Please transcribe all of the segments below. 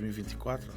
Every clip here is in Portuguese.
2024.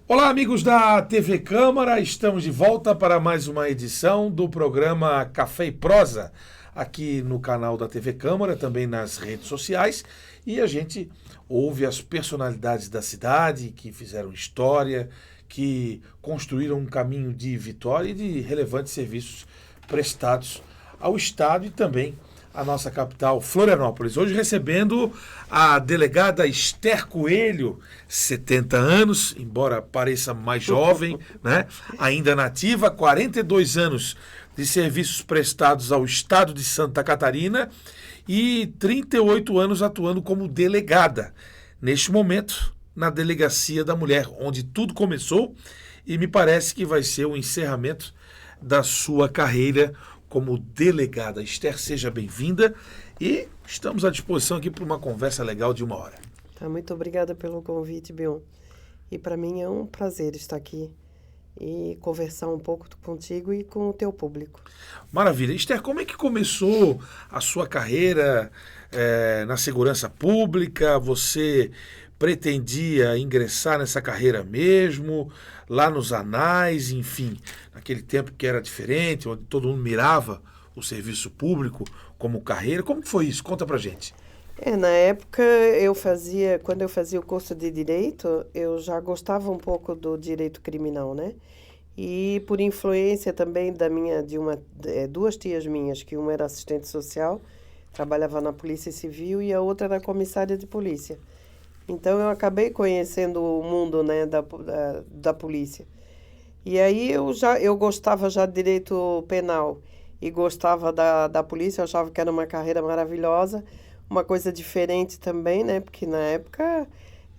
Olá, amigos da TV Câmara, estamos de volta para mais uma edição do programa Café e Prosa, aqui no canal da TV Câmara, também nas redes sociais, e a gente ouve as personalidades da cidade que fizeram história, que construíram um caminho de vitória e de relevantes serviços prestados ao Estado e também à nossa capital, Florianópolis. Hoje recebendo a delegada Esther Coelho, 70 anos, embora pareça mais jovem, né? Ainda nativa, 42 anos de serviços prestados ao Estado de Santa Catarina e 38 anos atuando como delegada. Neste momento, na Delegacia da Mulher, onde tudo começou e me parece que vai ser o encerramento da sua carreira como delegada. Esther, seja bem-vinda e estamos à disposição aqui para uma conversa legal de 1 hora. Muito obrigada pelo convite, Bion. E para mim é um prazer estar aqui e conversar um pouco contigo e com o teu público. Maravilha. Esther, como é que começou a sua carreira na segurança pública? Você pretendia ingressar nessa carreira mesmo, lá nos anais, enfim, naquele tempo que era diferente, onde todo mundo mirava o serviço público como carreira. Como foi isso? Conta pra gente. Na época, quando eu fazia o curso de Direito, eu já gostava um pouco do direito criminal, né? E por influência também duas tias minhas, que uma era assistente social, trabalhava na Polícia Civil, e a outra era comissária de polícia. Então, eu acabei conhecendo o mundo, né, da polícia. E aí, eu gostava já de direito penal e gostava da polícia, eu achava que era uma carreira maravilhosa, uma coisa diferente também, né, porque na época,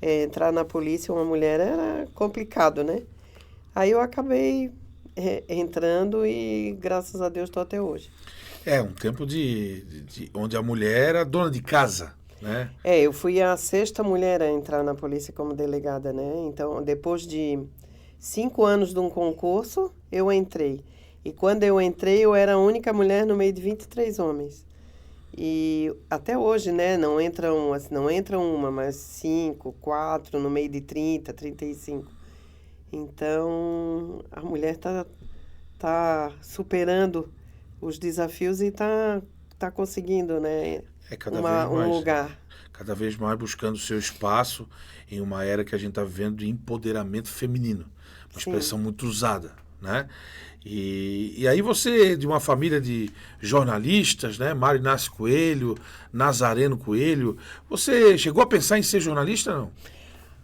entrar na polícia, uma mulher, era complicado, né? Aí eu acabei entrando e, graças a Deus, estou até hoje. Um tempo onde a mulher era dona de casa, né? Eu fui a 6ª mulher a entrar na polícia como delegada, né? Então, depois de 5 anos de um concurso, eu entrei. E quando eu entrei, eu era a única mulher no meio de 23 homens. E até hoje, né? Não entra uma, mas 5, 4, no meio de 30, 35. Então, a mulher tá superando os desafios e tá conseguindo, né? Um lugar. Cada vez mais buscando o seu espaço em uma era que a gente está vivendo de empoderamento feminino. Uma expressão muito usada, né? E aí você, de uma família de jornalistas, né? Mário Inácio Coelho, Nazareno Coelho, você chegou a pensar em ser jornalista, não?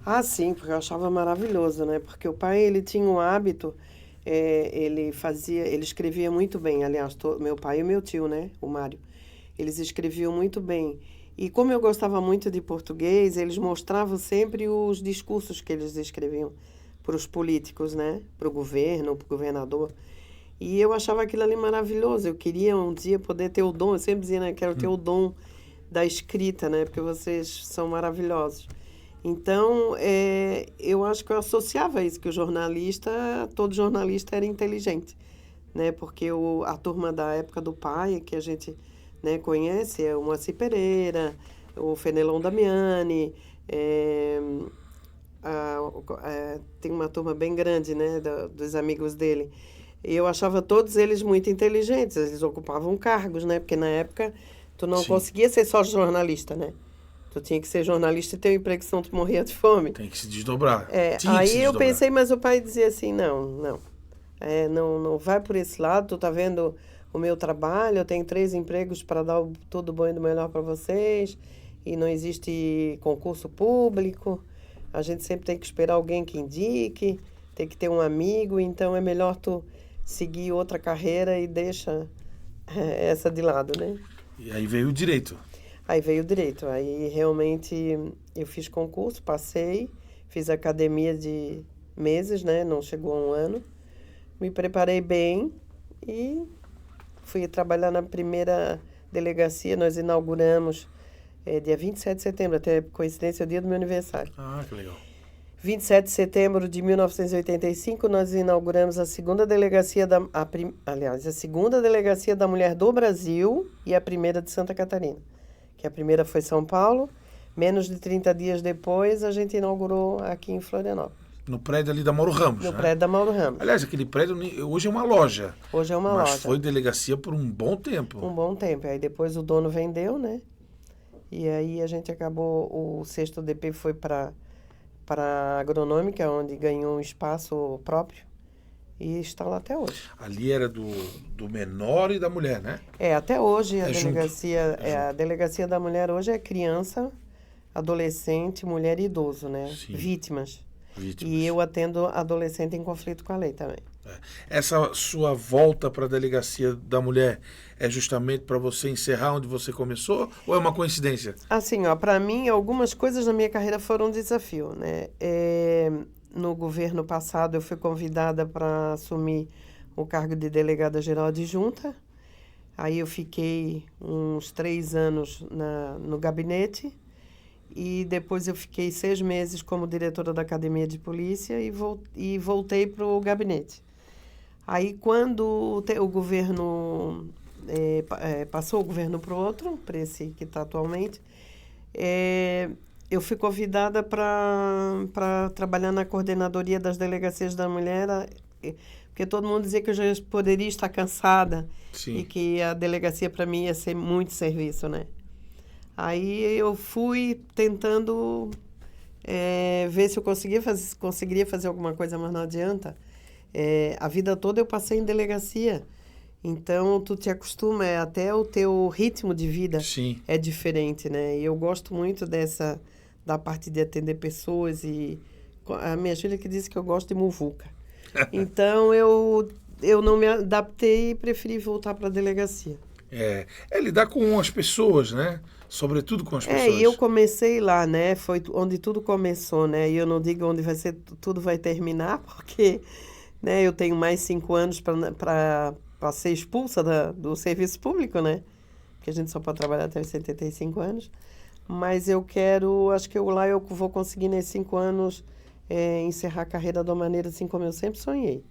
Ah, sim, porque eu achava maravilhoso, né? Porque o pai, ele tinha um hábito, ele escrevia muito bem, aliás, meu pai e meu tio, né? O Mário. Eles escreviam muito bem. E como eu gostava muito de português, eles mostravam sempre os discursos que eles escreviam para os políticos, né? Para o governo, para o governador. E eu achava aquilo ali maravilhoso. Eu queria um dia poder ter o dom, eu sempre dizia, né? Quero ter o dom da escrita, né? Porque vocês são maravilhosos. Então, eu acho que eu associava isso, que todo jornalista era inteligente, né? Porque a turma da época do pai, que a gente... né, conhece, o Moacir Pereira, o Fenelon Damiani, tem uma turma bem grande, né, dos amigos dele. E eu achava todos eles muito inteligentes, eles ocupavam cargos, né, porque na época tu não conseguia ser só jornalista, né? Tu tinha que ser jornalista e ter um emprego, senão tu morria de fome. Tem que se desdobrar. Aí eu pensei, mas o pai dizia assim, não vai por esse lado, tu tá vendo o meu trabalho, eu tenho 3 empregos para dar tudo bom e do melhor para vocês, e não existe concurso público, a gente sempre tem que esperar alguém que indique, tem que ter um amigo, então é melhor tu seguir outra carreira e deixa essa de lado, né? E aí veio o direito. Aí realmente eu fiz concurso, passei, fiz academia de meses, né? Não chegou a 1 ano, me preparei bem e fui trabalhar na primeira delegacia. Nós inauguramos dia 27 de setembro, até coincidência, é o dia do meu aniversário. Ah, que legal. 27 de setembro de 1985, nós inauguramos a segunda delegacia a segunda delegacia da mulher do Brasil e a primeira de Santa Catarina. Que a primeira foi São Paulo, Menos de 30 dias depois, a gente inaugurou aqui em Florianópolis. No prédio ali da Mauro Ramos, No né? prédio da Mauro Ramos. Aliás, aquele prédio hoje é uma loja. Hoje é uma mas loja. foi delegacia por um bom tempo. Um bom tempo. Aí depois o dono vendeu, né? E aí a gente acabou, o 6º DP foi para a agronômica, onde ganhou um espaço próprio e está lá até hoje. Ali era do menor e da mulher, né? Até hoje a junto. delegacia, a delegacia da mulher hoje é criança, adolescente, mulher e idoso, né? Sim. Vítimas. Vítimas. E eu atendo adolescente em conflito com a lei também. Essa sua volta para a delegacia da mulher é justamente para você encerrar onde você começou ou é uma coincidência? Assim, ó, para mim, algumas coisas na minha carreira foram um desafio, né? No governo passado, eu fui convidada para assumir o cargo de delegada-geral adjunta. Aí eu fiquei uns 3 anos no gabinete e depois eu fiquei 6 meses como diretora da Academia de Polícia e voltei para o gabinete. Aí, quando o governo passou o governo para o outro, para esse que está atualmente, eu fui convidada para trabalhar na coordenadoria das delegacias da mulher, porque todo mundo dizia que eu já poderia estar cansada. Sim. E que a delegacia para mim ia ser muito serviço, né? Aí eu fui tentando ver se eu conseguiria fazer alguma coisa, mas não adianta. A vida toda eu passei em delegacia. Então, tu te acostuma, até o teu ritmo de vida Sim. é diferente, né? E eu gosto muito da parte de atender pessoas e a minha filha que disse que eu gosto de muvuca. Então, eu não me adaptei e preferi voltar para a delegacia. É lidar com as pessoas, né? Sobretudo com as pessoas. E eu comecei lá, né? Foi onde tudo começou, né? E eu não digo onde tudo vai terminar, porque, né, eu tenho mais 5 anos para ser expulsa do serviço público, né? Porque a gente só pode trabalhar até os 75 anos. Mas acho que lá eu vou conseguir nesses 5 anos encerrar a carreira de uma maneira assim como eu sempre sonhei.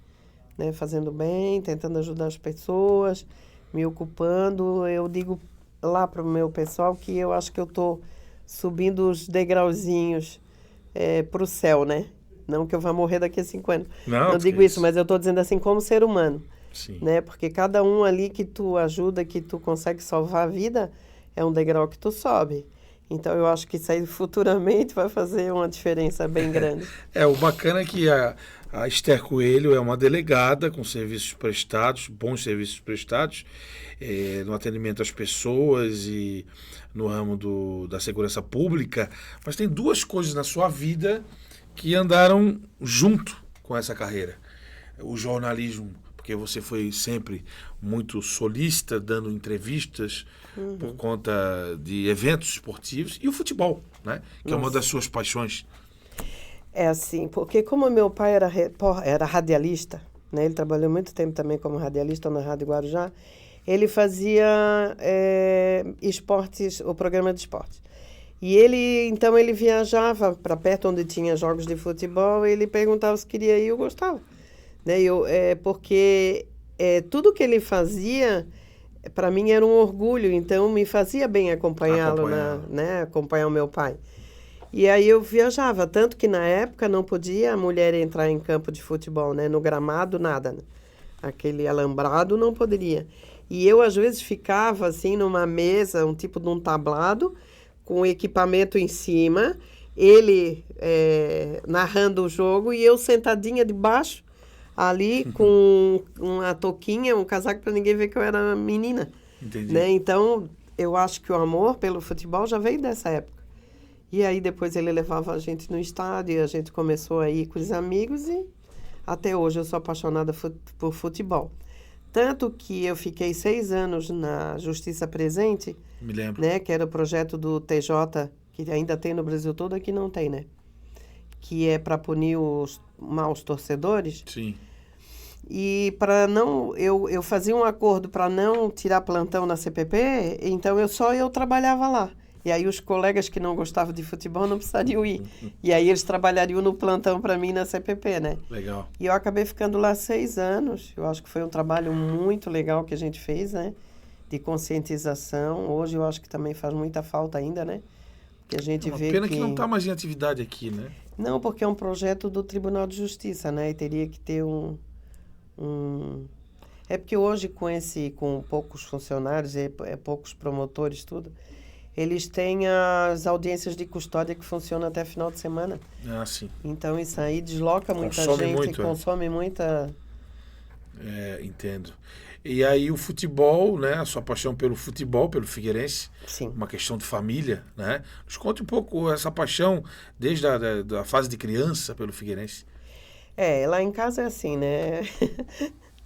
Né? Fazendo bem, tentando ajudar as pessoas, me ocupando. Eu digo lá para o meu pessoal que eu acho que eu estou subindo os degrauzinhos para o céu, né? Não que eu vá morrer daqui a 5 anos. Não digo isso, mas eu estou dizendo assim como ser humano. Sim. Né? Porque cada um ali que tu ajuda, que tu consegue salvar a vida, é um degrau que tu sobe. Então, eu acho que isso aí futuramente vai fazer uma diferença bem grande. O bacana é que a Esther Coelho é uma delegada com serviços prestados, bons serviços prestados, no atendimento às pessoas e no ramo da segurança pública, mas tem 2 coisas na sua vida que andaram junto com essa carreira. O jornalismo, porque você foi sempre muito solícita, dando entrevistas por conta de eventos esportivos, e o futebol, né? Que é uma das suas paixões. É assim, porque como meu pai era radialista, né? Ele trabalhou muito tempo também como radialista na Rádio Guarujá, ele fazia esportes, o programa de esportes. E então ele viajava para perto onde tinha jogos de futebol, e ele perguntava se queria ir, eu gostava. Né? Porque tudo que ele fazia, para mim era um orgulho, então me fazia bem acompanhá-lo, né? Acompanhar o meu pai. E aí eu viajava, tanto que na época não podia a mulher entrar em campo de futebol, né? No gramado, nada. Né? Aquele alambrado não poderia. E eu, às vezes, ficava assim numa mesa, um tipo de um tablado, com o equipamento em cima, ele narrando o jogo e eu sentadinha debaixo, ali com uma touquinha, um casaco para ninguém ver que eu era menina. Entendi. Né? Então, eu acho que o amor pelo futebol já veio dessa época. E aí depois ele levava a gente no estádio e a gente começou a ir com os amigos e até hoje eu sou apaixonada por futebol. Tanto que eu fiquei 6 anos na Justiça Presente, Me lembro. Né? Que era o projeto do TJ, que ainda tem no Brasil todo, aqui não tem, né? Que é para punir os maus torcedores. Sim. E para não... Eu fazia um acordo para não tirar plantão na CPP, então eu trabalhava lá. E aí os colegas que não gostavam de futebol não precisariam ir. E aí eles trabalhariam no plantão para mim na CPP, né? Legal. E eu acabei ficando lá 6 anos. Eu acho que foi um trabalho muito legal que a gente fez, né? De conscientização. Hoje eu acho que também faz muita falta ainda, né? que a gente Uma vê pena que não está mais em atividade aqui, né? Não, porque é um projeto do Tribunal de Justiça, né? E teria que ter um... É porque hoje, com poucos funcionários, poucos promotores, tudo, eles têm as audiências de custódia que funcionam até final de semana. Ah, sim. Então, isso aí desloca muita Consome gente, muito, consome muita... Entendo. E aí o futebol, né? A sua paixão pelo futebol, pelo Figueirense, Sim. uma questão de família, né? Nos conte um pouco essa paixão desde da fase de criança pelo Figueirense. Lá em casa é assim, né?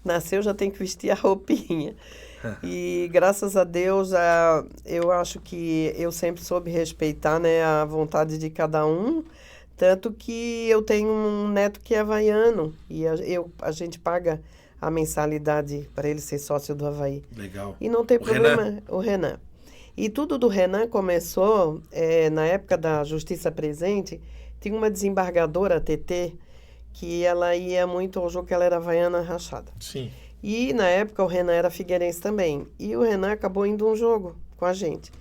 Nasceu, já tem que vestir a roupinha. E graças a Deus, eu acho que eu sempre soube respeitar, né, a vontade de cada um. Tanto que eu tenho um neto que é havaiano e a gente paga a mensalidade para ele ser sócio do Avaí. Legal. E não tem problema, Renan. o Renan. E tudo do Renan começou na época da Justiça Presente, tinha uma desembargadora, a TT, que ela ia muito ao jogo, que ela era havaiana rachada. Sim. E na época o Renan era figueirense também. E o Renan acabou indo um jogo com a gente.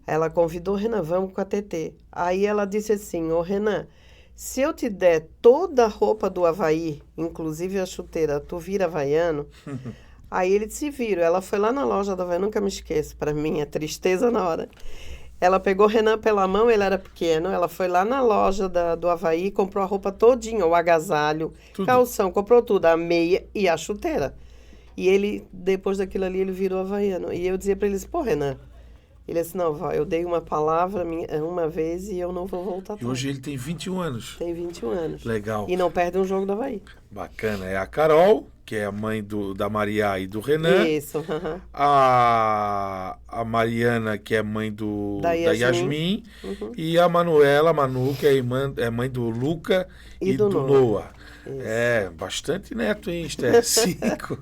Ela convidou o Renan, vamos com a TT. Aí ela disse assim, ô Renan, se eu te der toda a roupa do Avaí, inclusive a chuteira, tu vira havaiano? Aí ele se vira. Ela foi lá na loja do Avaí, nunca me esqueço, para mim é tristeza na hora. Ela pegou o Renan pela mão, ele era pequeno, ela foi lá na loja do Avaí, comprou a roupa todinha, o agasalho, Tudo. calção, comprou tudo, a meia e a chuteira. E ele, depois daquilo ali, ele virou havaiano. E eu dizia para eles, pô, Renan, ele disse, não, vó, eu dei uma palavra uma vez e eu não vou voltar atrás. E hoje ele tem 21 anos. Tem 21 anos. Legal. E não perde um jogo do Avaí. Bacana. É a Carol, que é a mãe da Maria e do Renan. Isso. A Mariana, que é mãe da Yasmin. E a Manuela, Manu, que é mãe do Luca e do Noah. Isso. Bastante neto, hein, Esther? 5.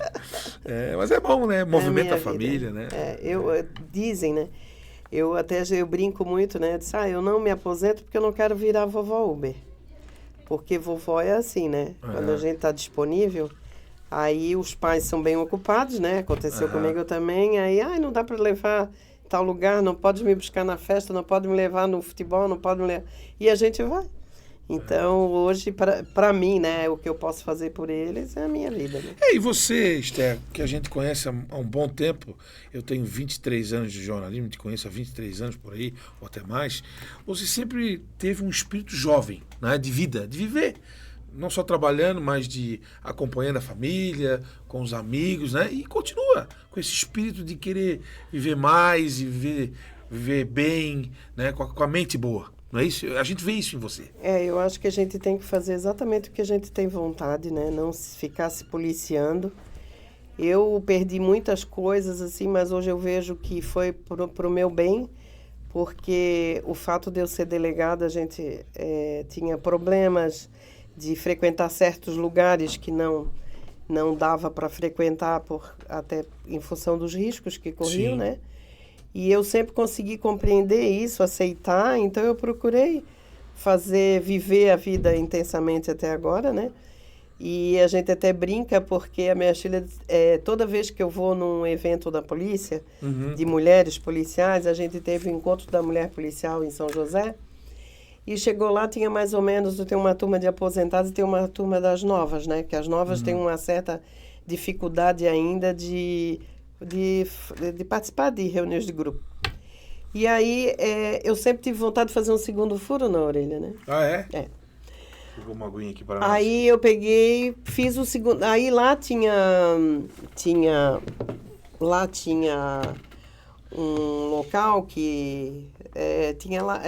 Mas é bom, né? Movimenta a família, né? Dizem, né? Eu brinco muito, né? Eu disse, eu não me aposento porque eu não quero virar vovó Uber. Porque vovó é assim, né? Quando a gente está disponível, aí os pais são bem ocupados, né? Aconteceu comigo também. Aí, não dá para levar tal lugar, não pode me buscar na festa, não pode me levar no futebol, não pode me levar... E a gente vai. Então, hoje, para mim, né, o que eu posso fazer por eles é a minha vida. Né? E você, Esther, que a gente conhece há um bom tempo, eu tenho 23 anos de jornalismo, te conheço há 23 anos por aí, ou até mais, você sempre teve um espírito jovem, né, de vida, de viver. Não só trabalhando, mas de acompanhando a família, com os amigos, né? E continua com esse espírito de querer viver mais e viver bem, né, com a mente boa. Não é isso? A gente vê isso em você. Eu acho que a gente tem que fazer exatamente o que a gente tem vontade, né? Não ficar se policiando. Eu perdi muitas coisas, assim, mas hoje eu vejo que foi pro meu bem, porque o fato de eu ser delegada, a gente tinha problemas de frequentar certos lugares que não dava para frequentar, até em função dos riscos que corriam, né? E eu sempre consegui compreender isso, aceitar, então eu procurei viver a vida intensamente até agora, né? E a gente até brinca porque a minha filha, toda vez que eu vou num evento da polícia, de mulheres policiais, a gente teve o encontro da mulher policial em São José, e chegou lá, tinha mais ou menos, tem uma turma de aposentados e tem uma turma das novas, né? Que as novas têm uma certa dificuldade ainda de participar de reuniões de grupo. E aí, eu sempre tive vontade de fazer um segundo furo na orelha, né? Ah, é? É. Pegou uma aguinha aqui para nós. Aí eu peguei, fiz o segundo... Aí lá tinha um local que tinha lá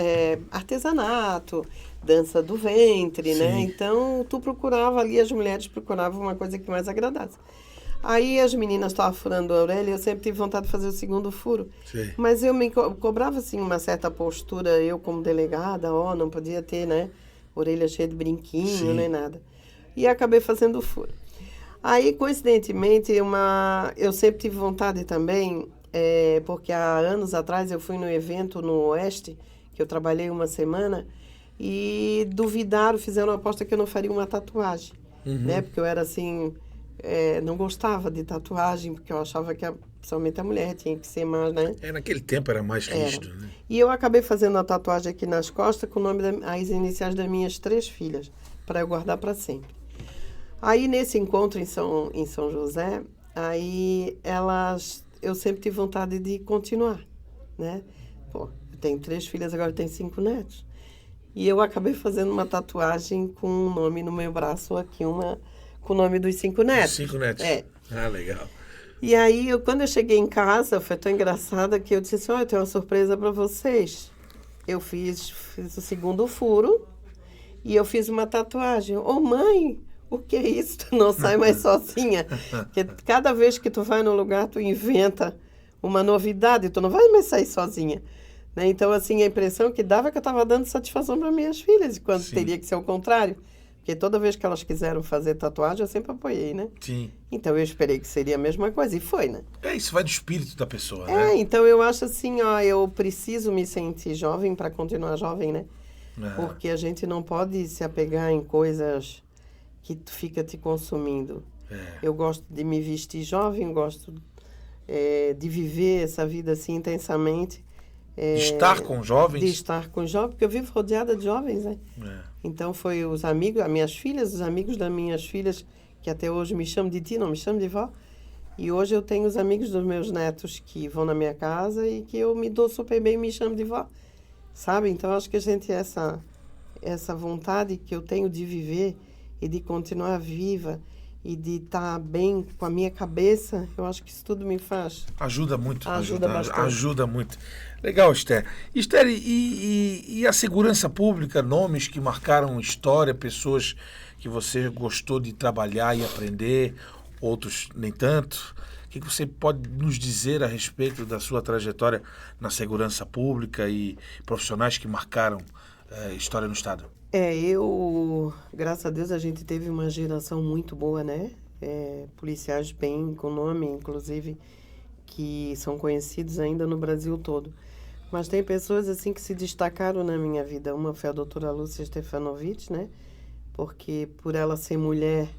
artesanato, dança do ventre, né? Então, tu procurava ali, as mulheres procuravam uma coisa que mais agradasse. Aí as meninas estavam furando a orelha e eu sempre tive vontade de fazer o segundo furo. Sim. Mas eu me cobrava, assim, uma certa postura, eu como delegada, não podia ter, né, orelha cheia de brinquinho, nem nada. E acabei fazendo o furo. Aí, coincidentemente, eu sempre tive vontade também, porque há anos atrás eu fui num evento no Oeste, que eu trabalhei uma semana, e fizeram uma aposta que eu não faria uma tatuagem, né, porque eu era assim... não gostava de tatuagem, porque eu achava que principalmente a mulher tinha que ser mais, né? Naquele tempo era mais rígido, né? E eu acabei fazendo a tatuagem aqui nas costas com o nome as iniciais das minhas 3 filhas, para eu guardar para sempre. Aí, nesse encontro em São José, aí eu sempre tive vontade de continuar, né? Pô, eu tenho 3 filhas, agora eu tenho 5 netos. E eu acabei fazendo uma tatuagem com um nome no meu braço aqui, com o nome dos 5 netos. 5 netos? Ah, legal. E aí, quando eu cheguei em casa, foi tão engraçada que eu disse assim, olha, eu tenho uma surpresa para vocês. Eu fiz o segundo furo e eu fiz uma tatuagem. Ô, mãe, o que é isso? Tu não sai mais sozinha. Porque cada vez que tu vai no lugar, tu inventa uma novidade, tu não vai mais sair sozinha. Né? Então, assim, a impressão que dava é que eu estava dando satisfação para minhas filhas, quando teria que ser o contrário. Porque toda vez que elas quiseram fazer tatuagem, eu sempre apoiei, né? Sim. Então, eu esperei que seria a mesma coisa. E foi, né? Isso vai do espírito da pessoa, né? Então eu acho assim, eu preciso me sentir jovem para continuar jovem, né? Porque a gente não pode se apegar em coisas que fica te consumindo. Eu gosto de me vestir jovem, gosto de viver essa vida assim intensamente. Estar com jovens? De estar com jovens, porque eu vivo rodeada de jovens, né? Então foi os amigos, as minhas filhas, os amigos das minhas filhas, que até hoje me chamam de tia, não me chamam de vó. E hoje eu tenho os amigos dos meus netos que vão na minha casa e que eu me dou super bem e me chamo de vó. Sabe? Então acho que a gente, essa vontade que eu tenho de viver e de continuar viva e de estar bem com a minha cabeça, eu acho que isso tudo me faz. Ajuda muito. Ajuda bastante. Ajuda muito. Legal, Esther. Esther, e a segurança pública, nomes que marcaram história, pessoas que você gostou de trabalhar e aprender, outros nem tanto. O que você pode nos dizer a respeito da sua trajetória na segurança pública e profissionais que marcaram história no Estado? Graças a Deus, a gente teve uma geração muito boa, né? Policiais bem com nome, inclusive, que são conhecidos ainda no Brasil todo. Mas tem pessoas, assim, que se destacaram na minha vida. Uma foi a doutora Lúcia Stefanovic, né? Porque por ela ser mulher,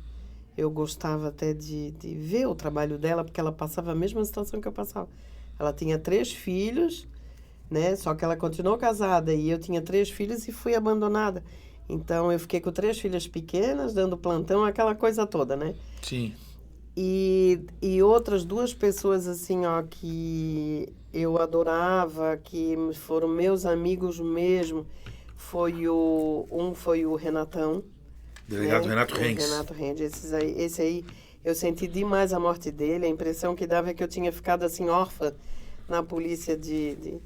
eu gostava até de ver o trabalho dela, porque ela passava a mesma situação que eu passava. Ela tinha 3 filhos, né? Só que ela continuou casada e eu tinha 3 filhos e fui abandonada. Então, eu fiquei com 3 filhas pequenas, dando plantão, aquela coisa toda, né? Sim. E outras 2 pessoas, assim, que eu adorava, que foram meus amigos mesmo, foi o Renatão. Delegado Renato Renz. Renato Renz. Esse aí, eu senti demais a morte dele. A impressão que dava é que eu tinha ficado, assim, órfã na polícia de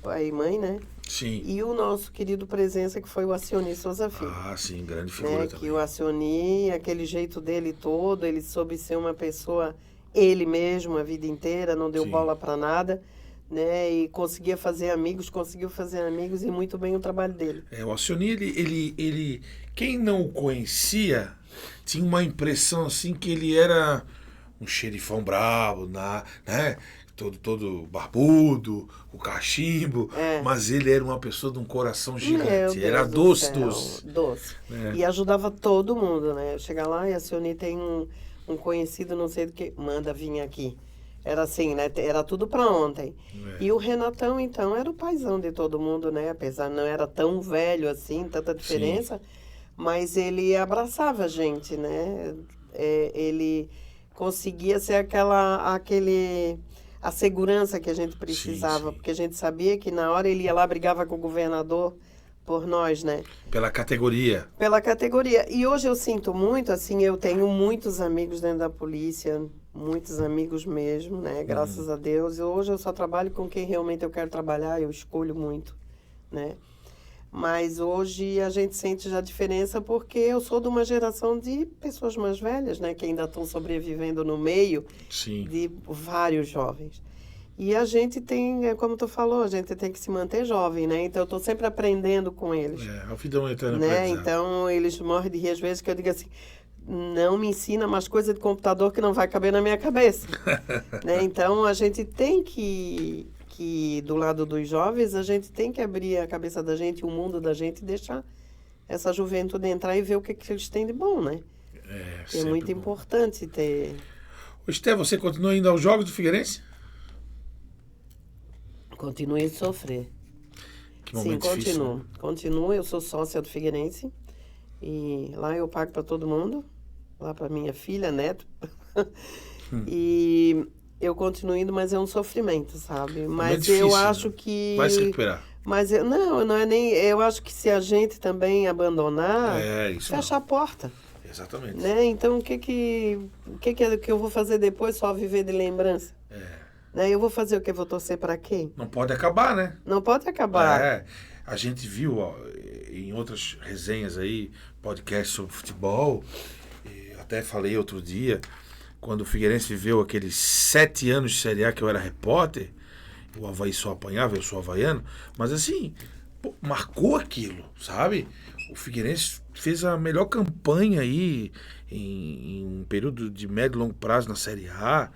pai e mãe, né? Sim. E o nosso querido presença, que foi o Acioni Souza Filho. Ah, sim, grande figura também. Que o Acioni, aquele jeito dele todo, ele soube ser uma pessoa, ele mesmo, a vida inteira, não deu bola para nada, né? E conseguiu fazer amigos e muito bem o trabalho dele. O Acioni, ele, quem não o conhecia, tinha uma impressão, assim, que ele era um xerifão bravo, né? Todo barbudo, o cachimbo, mas ele era uma pessoa de um coração gigante. Era doce. E ajudava todo mundo, né? Chegar lá e a Cioni tem um conhecido, não sei do que, manda vir aqui. Era assim, né? Era tudo para ontem. E o Renatão, então, era o paizão de todo mundo, né? Apesar não era tão velho assim, tanta diferença, mas ele abraçava a gente, né? Ele conseguia ser a segurança que a gente precisava, porque a gente sabia que na hora ele ia lá, brigava com o governador por nós, né? Pela categoria. Pela categoria. E hoje eu sinto muito, assim, eu tenho muitos amigos dentro da polícia, muitos amigos mesmo, né? Graças a Deus. Hoje eu só trabalho com quem realmente eu quero trabalhar, eu escolho muito, né? Mas hoje a gente sente já a diferença porque eu sou de uma geração de pessoas mais velhas, né? Que ainda estão sobrevivendo no meio de vários jovens. E a gente tem, como tu falou, a gente tem que se manter jovem, né? Então eu estou sempre aprendendo com eles. A vida é uma eterna aprendizado. Então eles morrem de rir às vezes que eu digo assim, não me ensina mais coisa de computador que não vai caber na minha cabeça. Né? Então a gente tem que do lado dos jovens, a gente tem que abrir a cabeça da gente, o mundo da gente, e deixar essa juventude entrar e ver o que eles têm de bom, né? É muito importante ter... Ô, Esté, você continua indo aos jogos do Figueirense? Continue a sofrer. Que momento difícil, né? Continuo. Eu sou sócia do Figueirense e lá eu pago para todo mundo, lá para minha filha, neto. E eu continuo indo, mas é um sofrimento, sabe? Mas difícil, eu acho que... Vai se recuperar. Mas não é nem... Eu acho que se a gente também abandonar, Isso fecha a porta. Exatamente. Né? Então, o que eu vou fazer depois? Só viver de lembrança? Né? Eu vou fazer o quê? Vou torcer para quem? Não pode acabar, né? Não pode acabar. A gente viu em outras resenhas aí, podcasts sobre futebol, até falei outro dia, quando o Figueirense viveu aqueles 7 anos de Série A que eu era repórter, o Avaí só apanhava, eu sou havaiano, mas assim, marcou aquilo, sabe? O Figueirense fez a melhor campanha aí em um período de médio e longo prazo na Série A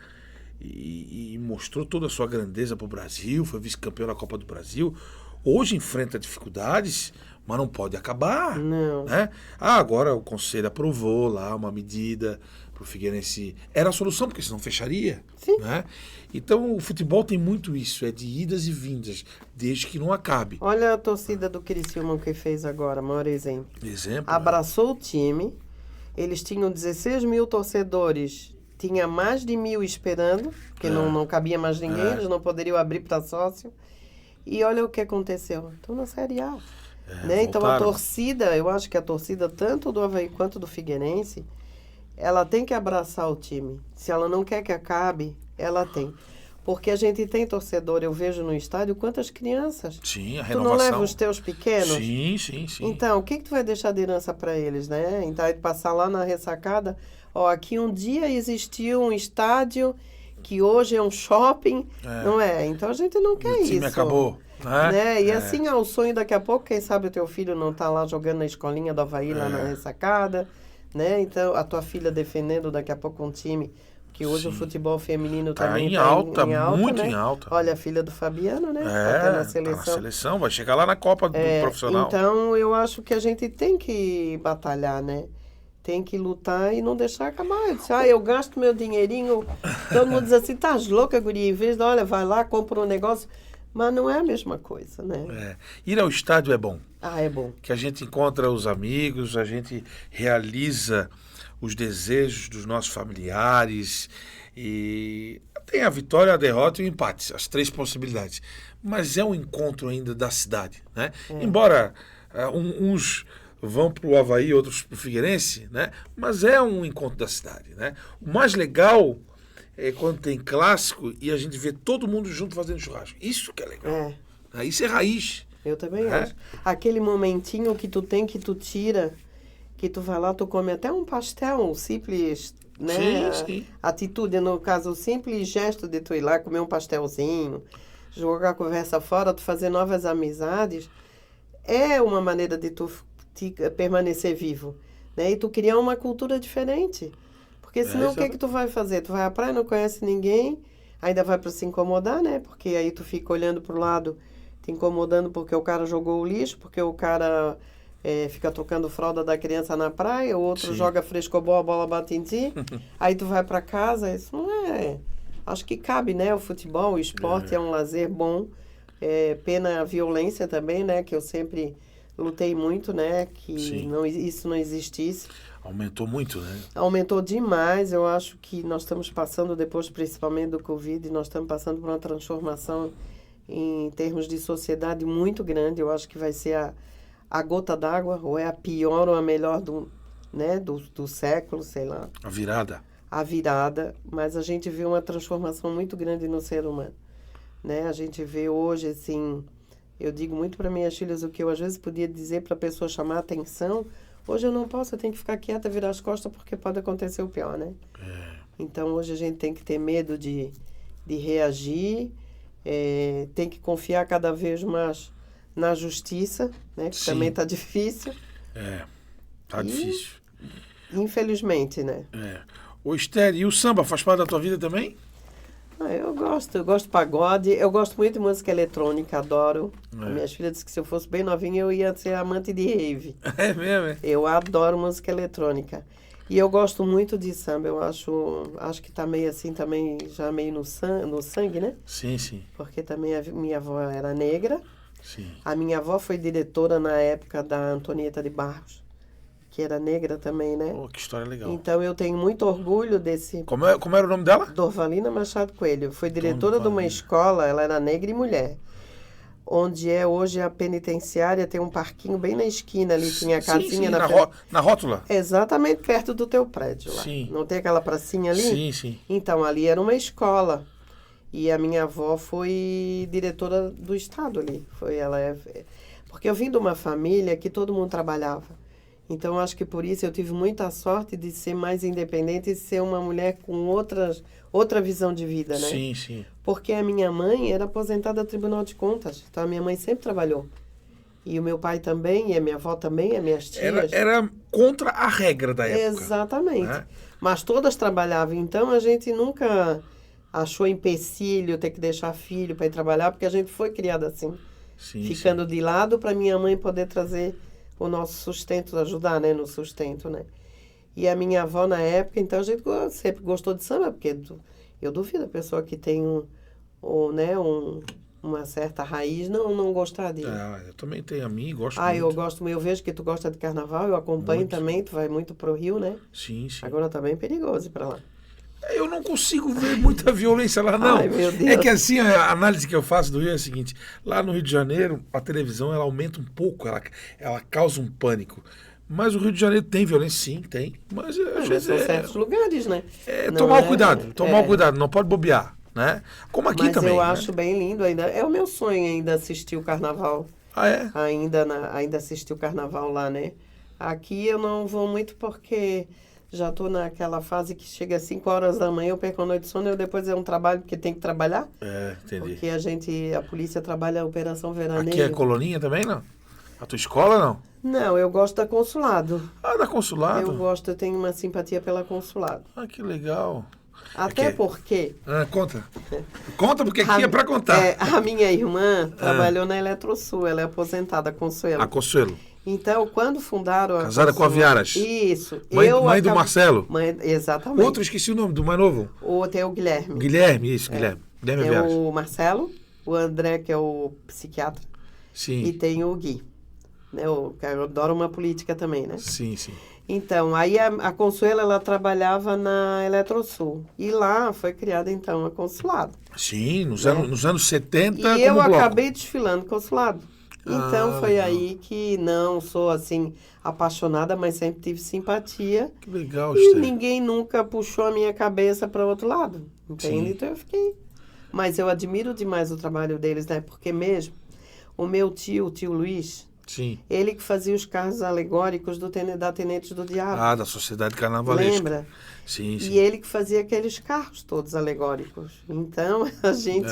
e mostrou toda a sua grandeza para o Brasil, foi vice-campeão da Copa do Brasil. Hoje enfrenta dificuldades, mas não pode acabar. Não. Né? Agora o Conselho aprovou lá uma medida para o Figueirense. Era a solução, porque senão fecharia. Sim. Né? Então o futebol tem muito isso, é de idas e vindas, desde que não acabe. Olha a torcida do Criciúma que fez agora, maior exemplo. Abraçou o time, eles tinham 16 mil torcedores, tinha mais de 1.000 esperando, porque não cabia mais ninguém, eles não poderiam abrir para sócio. E olha o que aconteceu. Estão na Série A. Né? Então a torcida, eu acho que a torcida, tanto do Avaí quanto do Figueirense, ela tem que abraçar o time. Se ela não quer que acabe, ela tem. Porque a gente tem torcedor, eu vejo no estádio quantas crianças. Sim, a Tu renovação. não leva os teus pequenos? Sim. Então, o que tu vai deixar de herança para eles, né? Então, aí passar lá na ressacada, aqui um dia existiu um estádio que hoje é um shopping, não é? Então a gente não quer isso. O time acabou. Né? E assim, o sonho daqui a pouco, quem sabe o teu filho não tá lá jogando na escolinha do Avaí, lá na ressacada, né? Então, a tua filha defendendo daqui a pouco um time, que hoje o futebol feminino também em alta, muito, né? em alta. Olha a filha do Fabiano, né? Tá na seleção, vai chegar lá na Copa do Profissional. Então, eu acho que a gente tem que batalhar, né? Tem que lutar e não deixar acabar. Eu disse, eu gasto meu dinheirinho. Todo mundo diz assim, tá louca, guria? Em vez de, olha, vai lá, compra um negócio. Mas não é a mesma coisa, né? Ir ao estádio é bom. É bom. Que a gente encontra os amigos, a gente realiza os desejos dos nossos familiares. E tem a vitória, a derrota e o empate, as 3 possibilidades. Mas é um encontro ainda da cidade, né? Embora uns vão para o Avaí, outros para o Figueirense, né? Mas é um encontro da cidade, né? O mais legal é quando tem clássico e a gente vê todo mundo junto fazendo churrasco. Isso que é legal. Isso é raiz. Eu também acho. Aquele momentinho que tu tem, que tu tira, que tu vai lá, tu come até um pastel, simples, né? Sim. Atitude, no caso, o simples gesto de tu ir lá comer um pastelzinho, jogar a conversa fora, tu fazer novas amizades, é uma maneira de tu permanecer vivo, né? E tu criar uma cultura diferente. Porque senão o que tu vai fazer? Tu vai à praia, não conhece ninguém, ainda vai para se incomodar, né? Porque aí tu fica olhando pro lado, te incomodando porque o cara jogou o lixo, porque o cara fica trocando fralda da criança na praia, o outro joga frescobol, a bola bate em ti, aí tu vai para casa, isso não é... Acho que cabe, né? O futebol, o esporte é um lazer bom, pena a violência também, né? Que eu sempre lutei muito, né? Que isso não existisse. Aumentou muito, né? Aumentou demais. Eu acho que nós estamos passando, depois principalmente do Covid, nós estamos passando por uma transformação em termos de sociedade muito grande. Eu acho que vai ser a gota d'água, ou é a pior ou a melhor do século, sei lá. A virada. Mas a gente vê uma transformação muito grande no ser humano. Né? A gente vê hoje, assim... Eu digo muito para minhas filhas o que eu às vezes podia dizer para a pessoa chamar a atenção. Hoje eu não posso, eu tenho que ficar quieta, virar as costas, porque pode acontecer o pior, né? Então, hoje a gente tem que ter medo de reagir, tem que confiar cada vez mais na justiça, né? Que também está difícil. Tá difícil. Infelizmente, né? Ô, Esther, e o samba faz parte da tua vida também? Eu gosto de pagode, eu gosto muito de música eletrônica, adoro. A minha filha disse que se eu fosse bem novinha eu ia ser amante de rave. É mesmo? Eu adoro música eletrônica. E eu gosto muito de samba, eu acho que tá meio assim também, já meio no sangue, né? Sim, sim, Porque também a minha avó era negra. sim. A minha avó foi diretora na época da Antonieta de Barros, que era negra também, né? Oh, que história legal. Então eu tenho muito orgulho desse Como era o nome dela? Dorvalina Machado Coelho. Foi diretora de uma Dorvalina. escola, ela era negra e mulher. Onde é hoje a penitenciária, tem um parquinho bem na esquina ali, tinha a Sim, casinha sim, na na, frente. na rótula. Exatamente perto do teu prédio lá. Sim. Não tem aquela pracinha ali? Sim, sim. Então, ali era uma escola. E a minha avó foi diretora do estado ali. Porque eu vim de uma família que todo mundo trabalhava. Então, eu acho que por isso eu tive muita sorte de ser mais independente e ser uma mulher com outra visão de vida, né? Sim, sim. Porque a minha mãe era aposentada do Tribunal de Contas. Então, a minha mãe sempre trabalhou. E o meu pai também, e a minha avó também, as minhas tias. Era contra a regra da época. Exatamente. Né? Mas todas trabalhavam. Então, a gente nunca achou empecilho ter que deixar filho para ir trabalhar, porque a gente foi criada assim. Sim, Ficando de lado para minha mãe poder trazer o nosso sustento, ajudar, né, no sustento, né? E a minha avó na época, então a gente sempre gostou de samba, porque eu duvido a pessoa que tem uma certa raiz não gostar de... Eu também tenho a mim, gosto muito. Eu vejo que tu gosta de carnaval, eu acompanho Muito. também, tu vai muito pro Rio, né? Sim, sim. Agora tá bem perigoso ir pra lá. Eu não consigo ver muita violência lá, não. Ai, meu Deus. É que assim, a análise que eu faço do Rio é a seguinte: lá no Rio de Janeiro, a televisão ela aumenta um pouco, ela causa um pânico. Mas o Rio de Janeiro tem violência, sim, tem. Mas às vezes São certos lugares, né? é Não tomar é- cuidado, tomar cuidado, não pode bobear, né? Como aqui Mas também. eu né? acho bem lindo ainda. É o meu sonho ainda assistir o carnaval. Ah, é? Ainda assistir o carnaval lá, né? Aqui eu não vou muito porque já tô naquela fase que chega às 5 horas da manhã, eu perco a noite de sono, eu depois é um trabalho porque tem que trabalhar. É, entendi. Porque a polícia trabalha a Operação Veraneio. Aqui é coloninha também, não? A tua escola, não? Não, eu gosto da Consulado. Ah, da consulado? Eu tenho uma simpatia pela Consulado. Ah, que legal. Até Aqui. porque Ah, conta. Conta, porque aqui é pra contar. a minha irmã trabalhou na Eletrosul, ela é aposentada, Consuelo. A Consuelo. Então, quando fundaram a Casada com a Consuelo- Viaras. Isso. Mãe do Marcelo. Exatamente. Outro, esqueci o nome, do mais novo. O outro é o Guilherme. Guilherme, isso, Guilherme. Guilherme Tem Viaras. o Marcelo, o André, que é o psiquiatra, Sim, e tem o Gui. Né, o que adora uma política também, né? sim, sim. Então, aí a Consuelo, ela trabalhava na Eletrosul. E lá foi criada, então, a Consulado. Sim, nos anos 70, E eu como bloco. acabei desfilando Consulado. Então, foi legal. aí que não sou, assim, apaixonada, mas sempre tive simpatia. Que legal, E Esther. ninguém nunca puxou a minha cabeça para outro lado, entende? Sim. Então, eu fiquei... Mas eu admiro demais o trabalho deles, né? Porque mesmo o meu tio, o tio Luiz... Sim. Ele que fazia os carros alegóricos da Tenentes do Diabo. Ah, da Sociedade Carnavalesca. Lembra? Sim, sim. E ele que fazia aqueles carros todos alegóricos. Então, a gente...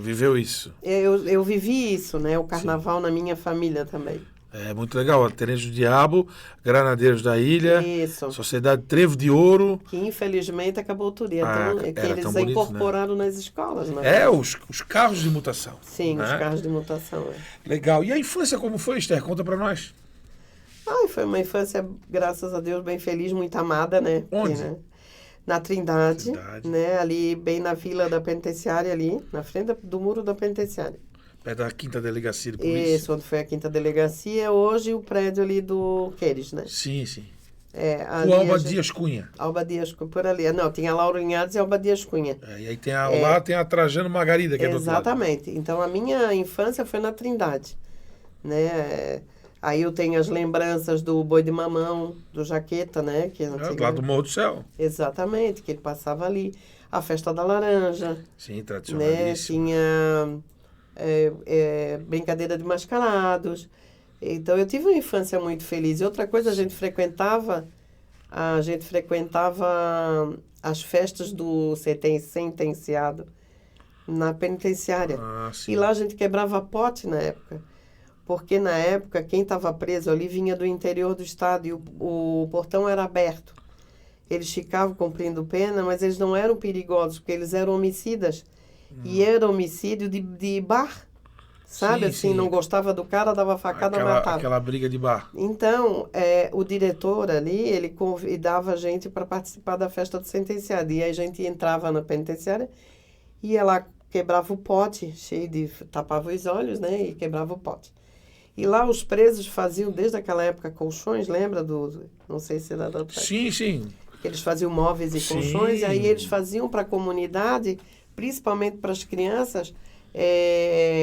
Viveu isso. Eu vivi isso, né? O carnaval na minha família também. É muito legal. A Tenente do Diabo, Granadeiros da Ilha, Isso. Sociedade Trevo de Ouro. Que infelizmente acabou tudo. E Ah, então, que era eles tão bonito, incorporaram nas escolas, né? Os carros de mutação. Sim, né? os carros de mutação. Legal. E a infância como foi, Esther? Conta pra nós. Ai, foi uma infância, graças a Deus, bem feliz, muito amada, né? Onde? Né? Na Trindade, Trindade. né? Ali, bem na vila da penitenciária ali, na frente do muro da penitenciária. Perto da Quinta Delegacia de Polícia. Isso, onde foi a quinta delegacia, hoje o prédio ali do Queires, né? Sim, sim. Ali O Alba a gente- Dias Cunha. Alba Dias Cunha, por ali. Não, tinha Lauro Inhados e Alba Dias Cunha. E aí tem lá tem a Trajano Margarida, que é do outro lado. Exatamente. Então, a minha infância foi na Trindade, né? Aí eu tenho as lembranças do Boi de Mamão, do Jaqueta, né? Que Lá do Morro do Céu. Exatamente, que ele passava ali. A Festa da Laranja, Sim, né? tradicionalíssimo. Tinha brincadeira de mascarados. Então, eu tive uma infância muito feliz. E outra coisa, a gente frequentava as festas do sentenciado na penitenciária. Ah, sim. E lá a gente quebrava pote na época. Porque na época, quem estava preso ali vinha do interior do estado e o portão era aberto. Eles ficavam cumprindo pena, mas eles não eram perigosos, porque eles eram homicidas. E era homicídio de bar. Sabe, Sim, assim, sim. não gostava do cara, dava facada, matava. Aquela briga de bar. Então, o diretor ali, ele convidava a gente para participar da festa do sentenciado. E aí a gente entrava na penitenciária, ia lá, quebrava o pote, tapava os olhos, né? E quebrava o pote. E lá os presos faziam, desde aquela época, colchões, lembra não sei se era da época. Sim, sim. Eles faziam móveis e Sim. colchões, e aí eles faziam para a comunidade, principalmente para as crianças,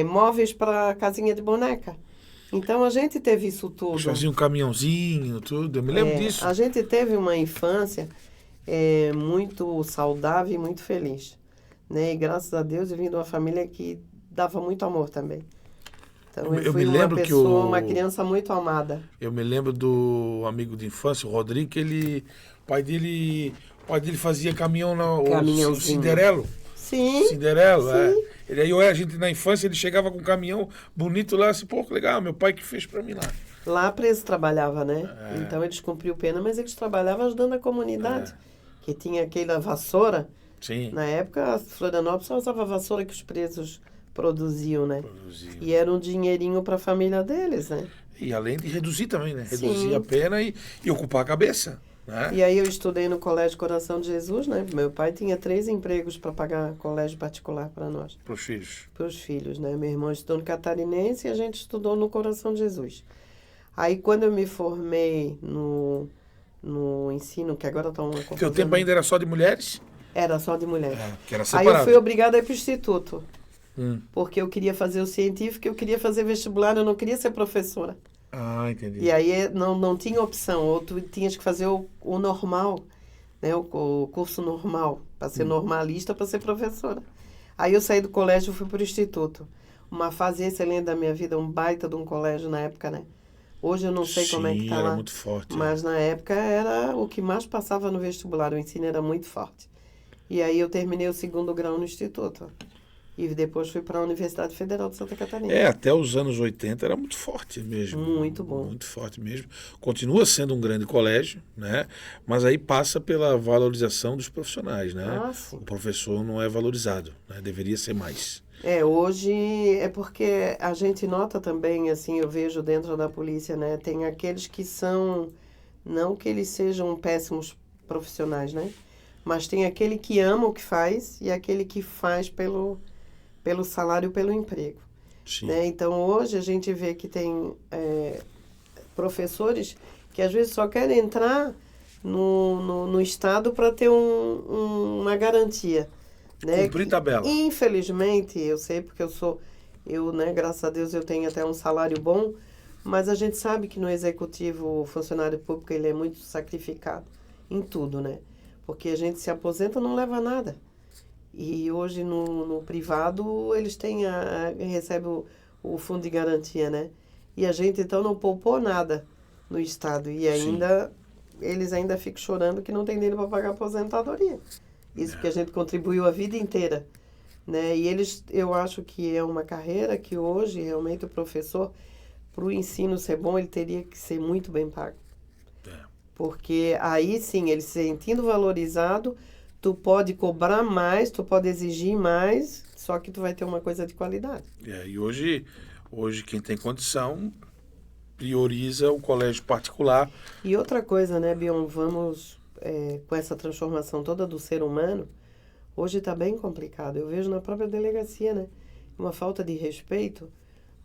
móveis para casinha de boneca. Então a gente teve isso tudo. Eles faziam um caminhãozinho, tudo. Eu me lembro disso. A gente teve uma infância muito saudável e muito feliz. Né? E graças a Deus eu vim de uma família que dava muito amor também. Então eu fui me lembro uma criança muito amada. Eu me lembro do amigo de infância, o Rodrigo, que o pai dele fazia caminhão o Cinderelo. Sim. Cinderelo, sim. A gente na infância, ele chegava com um caminhão bonito lá, assim, pô, que legal, meu pai que fez pra mim lá. Lá preso trabalhava, né? Então eles cumpriam pena, mas eles trabalhavam ajudando a comunidade. Que tinha aquela vassoura. Sim. Na época, Florianópolis só usava a vassoura que os presos produziam, né? E era um dinheirinho para a família deles, né? E além de reduzir também, né? Sim. Reduzir a pena e ocupar a cabeça, né? E aí eu estudei no Colégio Coração de Jesus, né? Meu pai tinha 3 empregos para pagar colégio particular para nós. Para os filhos. Para os filhos, né? Meu irmão estudou no Catarinense e a gente estudou no Coração de Jesus. Aí quando eu me formei no ensino, que agora está uma confusão. Teu tempo ainda era só de mulheres? Era só de mulheres. Que era separado. Aí eu fui obrigada a ir para o instituto. Porque eu queria fazer o científico, eu queria fazer vestibular, eu não queria ser professora. Ah, entendi. E aí não tinha opção, ou tu tinhas que fazer o normal, né? O curso normal, para ser normalista, para ser professora. Aí eu saí do colégio e fui para o instituto. Uma fase excelente da minha vida, um baita de um colégio na época, né? Hoje eu não sei como é que está lá. Era muito forte. Mas na época era o que mais passava no vestibular, o ensino era muito forte. E aí eu terminei o 2º grau no instituto. E depois fui para a Universidade Federal de Santa Catarina. Até os anos 80 era muito forte mesmo. Muito bom. Muito forte mesmo. Continua sendo um grande colégio, né? Mas aí passa pela valorização dos profissionais, né? Ah, sim. O professor não é valorizado, né? Deveria ser mais. Hoje é porque a gente nota também, assim, eu vejo dentro da polícia, né? Tem aqueles que são, não que eles sejam péssimos profissionais, né? Mas tem aquele que ama o que faz e aquele que faz pelo salário, pelo emprego. Sim. Né? Então, hoje a gente vê que tem professores que às vezes só querem entrar no Estado para ter uma garantia. Né? Cumprir tabela. Infelizmente, eu sei porque né, graças a Deus eu tenho até um salário bom, mas a gente sabe que no executivo, o funcionário público, ele é muito sacrificado em tudo, né? Porque a gente se aposenta e não leva nada. E hoje no privado eles recebem o fundo de garantia, né? E a gente então não poupou nada no Estado. E ainda eles ainda ficam chorando que não tem dinheiro para pagar a aposentadoria. Isso que a gente contribuiu a vida inteira. Né? E eu acho que é uma carreira que hoje realmente o professor, para o ensino ser bom, ele teria que ser muito bem pago. Porque aí sim, ele se sentindo valorizado, tu pode cobrar mais, tu pode exigir mais, só que tu vai ter uma coisa de qualidade. E hoje quem tem condição prioriza o colégio particular. E outra coisa, né, Bion, vamos com essa transformação toda do ser humano, hoje está bem complicado. Eu vejo na própria delegacia, né, uma falta de respeito.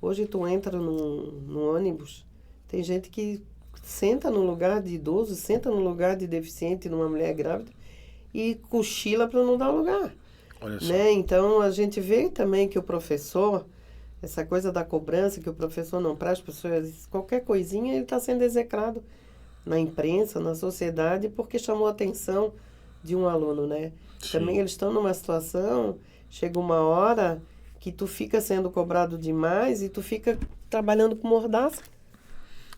Hoje tu entra no ônibus, tem gente que senta no lugar de idoso, senta no lugar de deficiente numa mulher grávida e cochila para não dar lugar. Olha só. Né? Então, a gente vê também que o professor, essa coisa da cobrança, que o professor não para as pessoas, qualquer coisinha ele está sendo execrado na imprensa, na sociedade, porque chamou a atenção de um aluno, né? Sim. Também eles estão numa situação, chega uma hora que tu fica sendo cobrado demais e tu fica trabalhando com mordaça.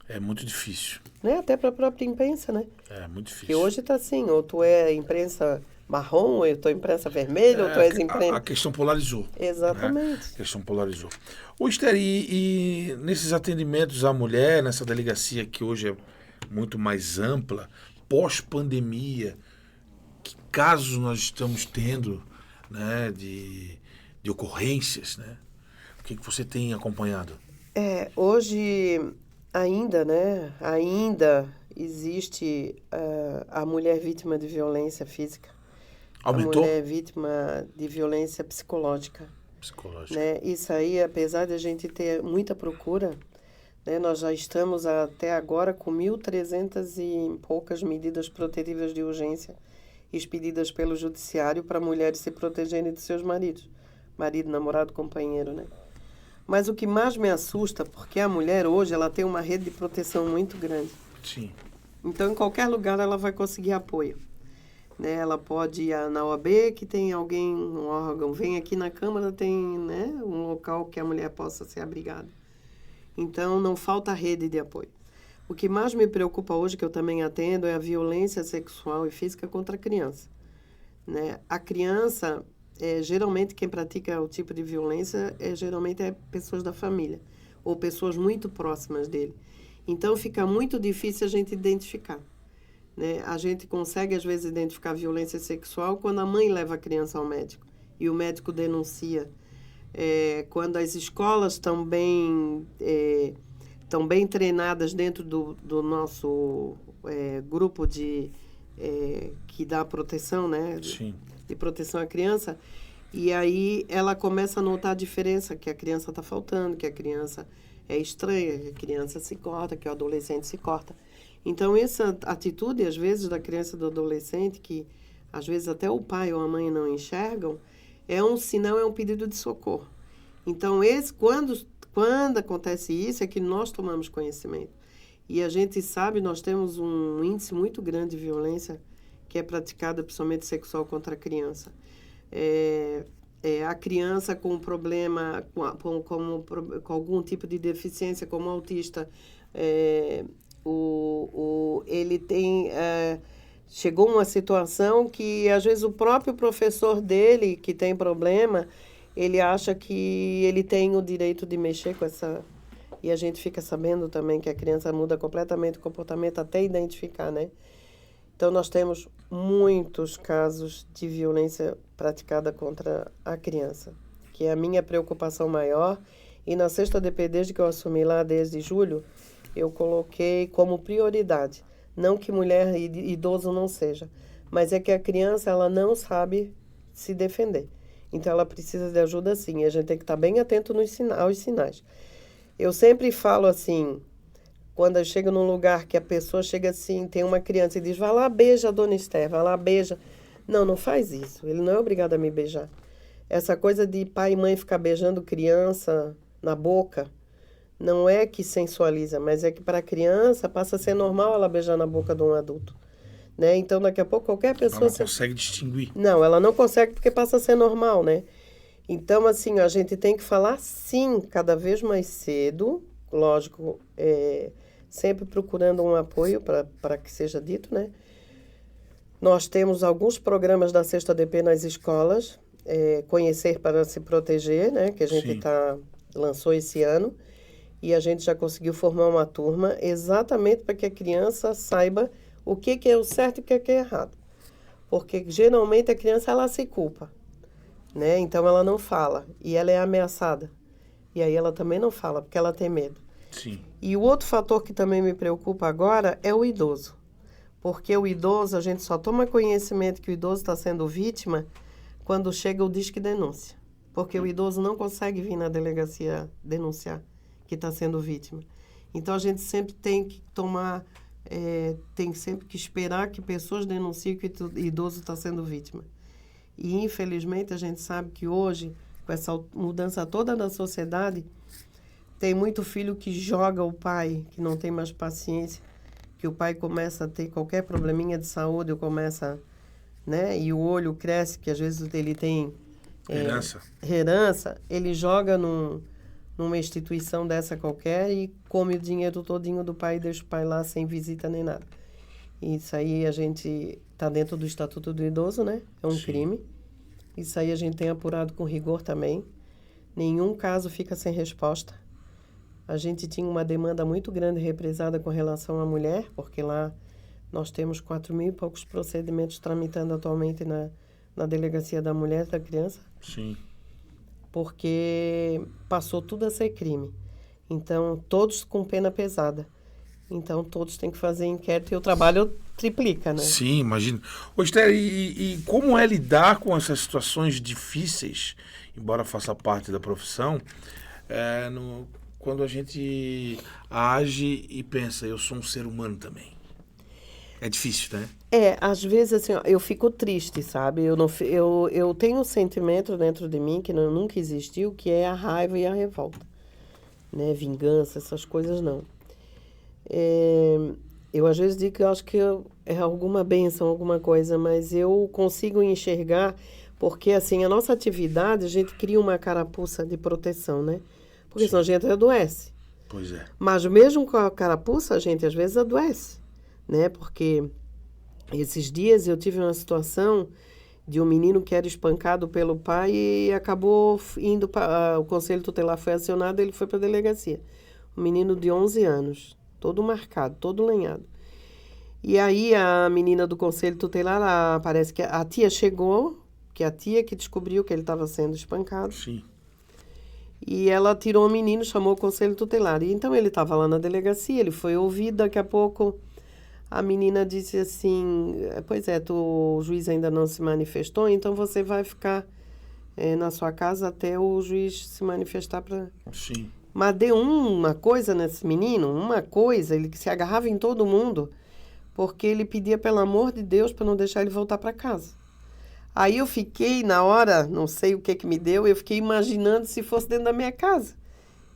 É muito difícil. Né? Até para a própria imprensa, né? É muito difícil. Porque hoje está assim, ou tu é imprensa marrom, ou eu estou imprensa vermelha, ou tu és imprensa... A questão polarizou. Exatamente. Né? A questão polarizou. Ô, Esther, e nesses atendimentos à mulher, nessa delegacia que hoje é muito mais ampla, pós-pandemia, que casos nós estamos tendo, né, de ocorrências, né? O que você tem acompanhado? Hoje ainda, né? Ainda existe a mulher vítima de violência física, a Aumentou? mulher vítima de violência psicológica, Psicológica. né? Isso aí, apesar de a gente ter muita procura, né? Nós já estamos até agora com 1.300 e poucas medidas protetivas de urgência expedidas pelo judiciário para mulheres se protegerem de seus maridos, marido, namorado, companheiro, né? Mas o que mais me assusta, porque a mulher hoje ela tem uma rede de proteção muito grande. Sim. Então, em qualquer lugar ela vai conseguir apoio, né? Ela pode ir na OAB, que tem alguém, um órgão, vem aqui na Câmara, tem, né, um local que a mulher possa ser abrigada. Então, não falta rede de apoio. O que mais me preocupa hoje, que eu também atendo, é a violência sexual e física contra a criança, né? A criança, geralmente quem pratica o tipo de violência geralmente é pessoas da família ou pessoas muito próximas dele. Então, fica muito difícil a gente identificar, né? A gente consegue, às vezes, identificar violência sexual quando a mãe leva a criança ao médico e o médico denuncia. Quando as escolas estão bem treinadas dentro do nosso grupo que dá proteção, né? Sim. De proteção à criança, e aí ela começa a notar a diferença, que a criança está faltando, que a criança é estranha, que a criança se corta, que o adolescente se corta. Então, essa atitude, às vezes, da criança e do adolescente, que às vezes até o pai ou a mãe não enxergam, é um sinal, é um pedido de socorro. Então, quando acontece isso, é que nós tomamos conhecimento. E a gente sabe, nós temos um índice muito grande de violência que é praticada principalmente sexual contra a criança. A criança com problema, com algum tipo de deficiência, como autista, ele tem... chegou uma situação que, às vezes, o próprio professor dele, que tem problema, ele acha que ele tem o direito de mexer com essa... E a gente fica sabendo também que a criança muda completamente o comportamento até identificar, né? Então, nós temos muitos casos de violência praticada contra a criança, que é a minha preocupação maior. E na sexta DP, desde que eu assumi lá, desde julho, eu coloquei como prioridade. Não que mulher e idoso não seja, mas é que a criança ela não sabe se defender. Então, ela precisa de ajuda sim. E a gente tem que estar bem atento aos sinais. Eu sempre falo assim... Quando eu chego num lugar que a pessoa chega assim, tem uma criança e diz, vai lá, beija a dona Esther, vai lá, beija. Não, não faz isso. Ele não é obrigado a me beijar. Essa coisa de pai e mãe ficar beijando criança na boca, não é que sensualiza, mas é que para a criança passa a ser normal ela beijar na boca de um adulto, né? Então, daqui a pouco, qualquer pessoa... Ela não consegue distinguir. Não, ela não consegue porque passa a ser normal, né? Então, assim, a gente tem que falar sim, cada vez mais cedo, lógico, sempre procurando um apoio para que seja dito, né? Nós temos alguns programas da Sexta DP nas escolas, Conhecer para se Proteger, né? Que a gente lançou esse ano, e a gente já conseguiu formar uma turma exatamente para que a criança saiba o que é o certo e o que é errado. Porque, geralmente, a criança, ela se culpa, né? Então, ela não fala, e ela é ameaçada. E aí, ela também não fala, porque ela tem medo. Sim. E o outro fator que também me preocupa agora é o idoso. Porque o idoso, a gente só toma conhecimento que o idoso está sendo vítima quando chega o Disque Denúncia. Porque o idoso não consegue vir na delegacia denunciar que está sendo vítima. Então, a gente sempre tem que tem sempre que esperar que pessoas denunciem que o idoso está sendo vítima. E, infelizmente, a gente sabe que hoje, com essa mudança toda da sociedade, tem muito filho que joga o pai, que não tem mais paciência, que o pai começa a ter qualquer probleminha de saúde, ou começa, né? E o olho cresce, que às vezes ele tem herança, ele joga numa instituição dessa qualquer e come o dinheiro todinho do pai e deixa o pai lá sem visita nem nada. Isso aí a gente está dentro do Estatuto do Idoso, né? É um crime. Isso aí a gente tem apurado com rigor também. Nenhum caso fica sem resposta. A gente tinha uma demanda muito grande represada com relação à mulher, porque lá nós temos 4.000 e poucos procedimentos tramitando atualmente na Delegacia da Mulher e da Criança. Sim. porque passou tudo a ser crime. Então, todos com pena pesada. Então, todos têm que fazer inquérito e o trabalho triplica, né? Sim, imagino. Ô, Esther, e como é lidar com essas situações difíceis, embora faça parte da profissão, quando a gente age e pensa, eu sou um ser humano também? É difícil, né? Às vezes, assim, ó, eu fico triste, sabe? Eu tenho um sentimento dentro de mim que nunca existiu, que é a raiva e a revolta, né? Vingança, essas coisas não. Eu às vezes digo que eu acho que é alguma bênção, alguma coisa, mas eu consigo enxergar, porque assim, a nossa atividade, a gente cria uma carapuça de proteção, né? Porque senão a gente adoece. Pois é. Mas mesmo com a carapuça, a gente às vezes adoece, né? Porque esses dias eu tive uma situação de um menino que era espancado pelo pai e acabou indo para... O conselho tutelar foi acionado, ele foi para a delegacia. Um menino de 11 anos, todo marcado, todo lenhado. E aí a menina do conselho tutelar, parece que a tia chegou, que é a tia que descobriu que ele estava sendo espancado. Sim. E ela tirou o menino, chamou o conselho tutelar. E então ele estava lá na delegacia, ele foi ouvido, daqui a pouco a menina disse assim, pois é, o juiz ainda não se manifestou, então você vai ficar na sua casa até o juiz se manifestar para... Sim. Mas deu uma coisa nesse menino, uma coisa, ele se agarrava em todo mundo, porque ele pedia pelo amor de Deus para não deixar ele voltar para casa. Aí eu fiquei, na hora, não sei o que me deu, eu fiquei imaginando se fosse dentro da minha casa.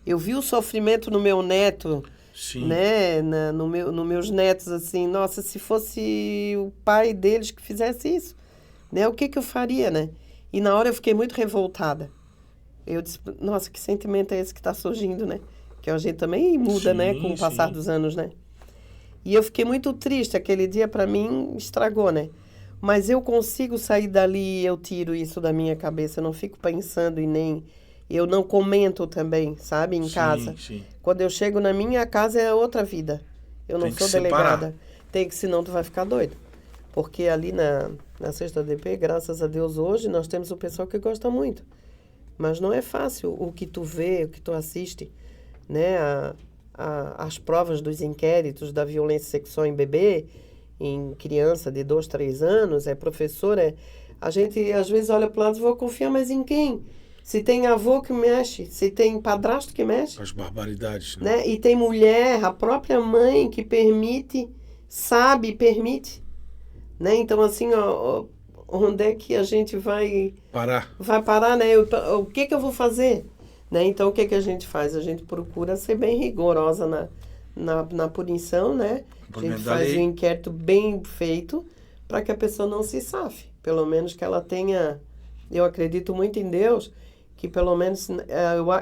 Eu vi o sofrimento no meu neto, Sim. né, nos meus netos, assim, nossa, se fosse o pai deles que fizesse isso, né, o que eu faria, né? E na hora eu fiquei muito revoltada. Eu disse, nossa, que sentimento é esse que está surgindo, né? Que a gente também muda, Sim, né, com o passar dos anos, né? E eu fiquei muito triste, aquele dia para mim estragou, né? Mas eu consigo sair dali e eu tiro isso da minha cabeça, eu não fico pensando e nem... Eu não comento também, sabe, em casa. Sim. Quando eu chego na minha casa é outra vida. Eu não sou delegada. Tem que, senão tu vai ficar doido. Porque ali na Sexta DP, graças a Deus, hoje nós temos o pessoal que gosta muito. Mas não é fácil o que tu vê, o que tu assiste, né? As provas dos inquéritos da violência sexual em bebê, em criança de 2, 3 anos, professora. A gente às vezes olha para o lado e vou confiar, mas em quem? Se tem avô que mexe, se tem padrasto que mexe. As barbaridades, né? E tem mulher, a própria mãe que permite, sabe, permite. Né? Então, assim, onde é que a gente vai parar? Vai parar, né? O que eu vou fazer? Né? Então, o que a gente faz? A gente procura ser bem rigorosa na punição, né? A gente faz um inquérito bem feito para que a pessoa não se safe. Pelo menos que ela tenha... Eu acredito muito em Deus, que pelo menos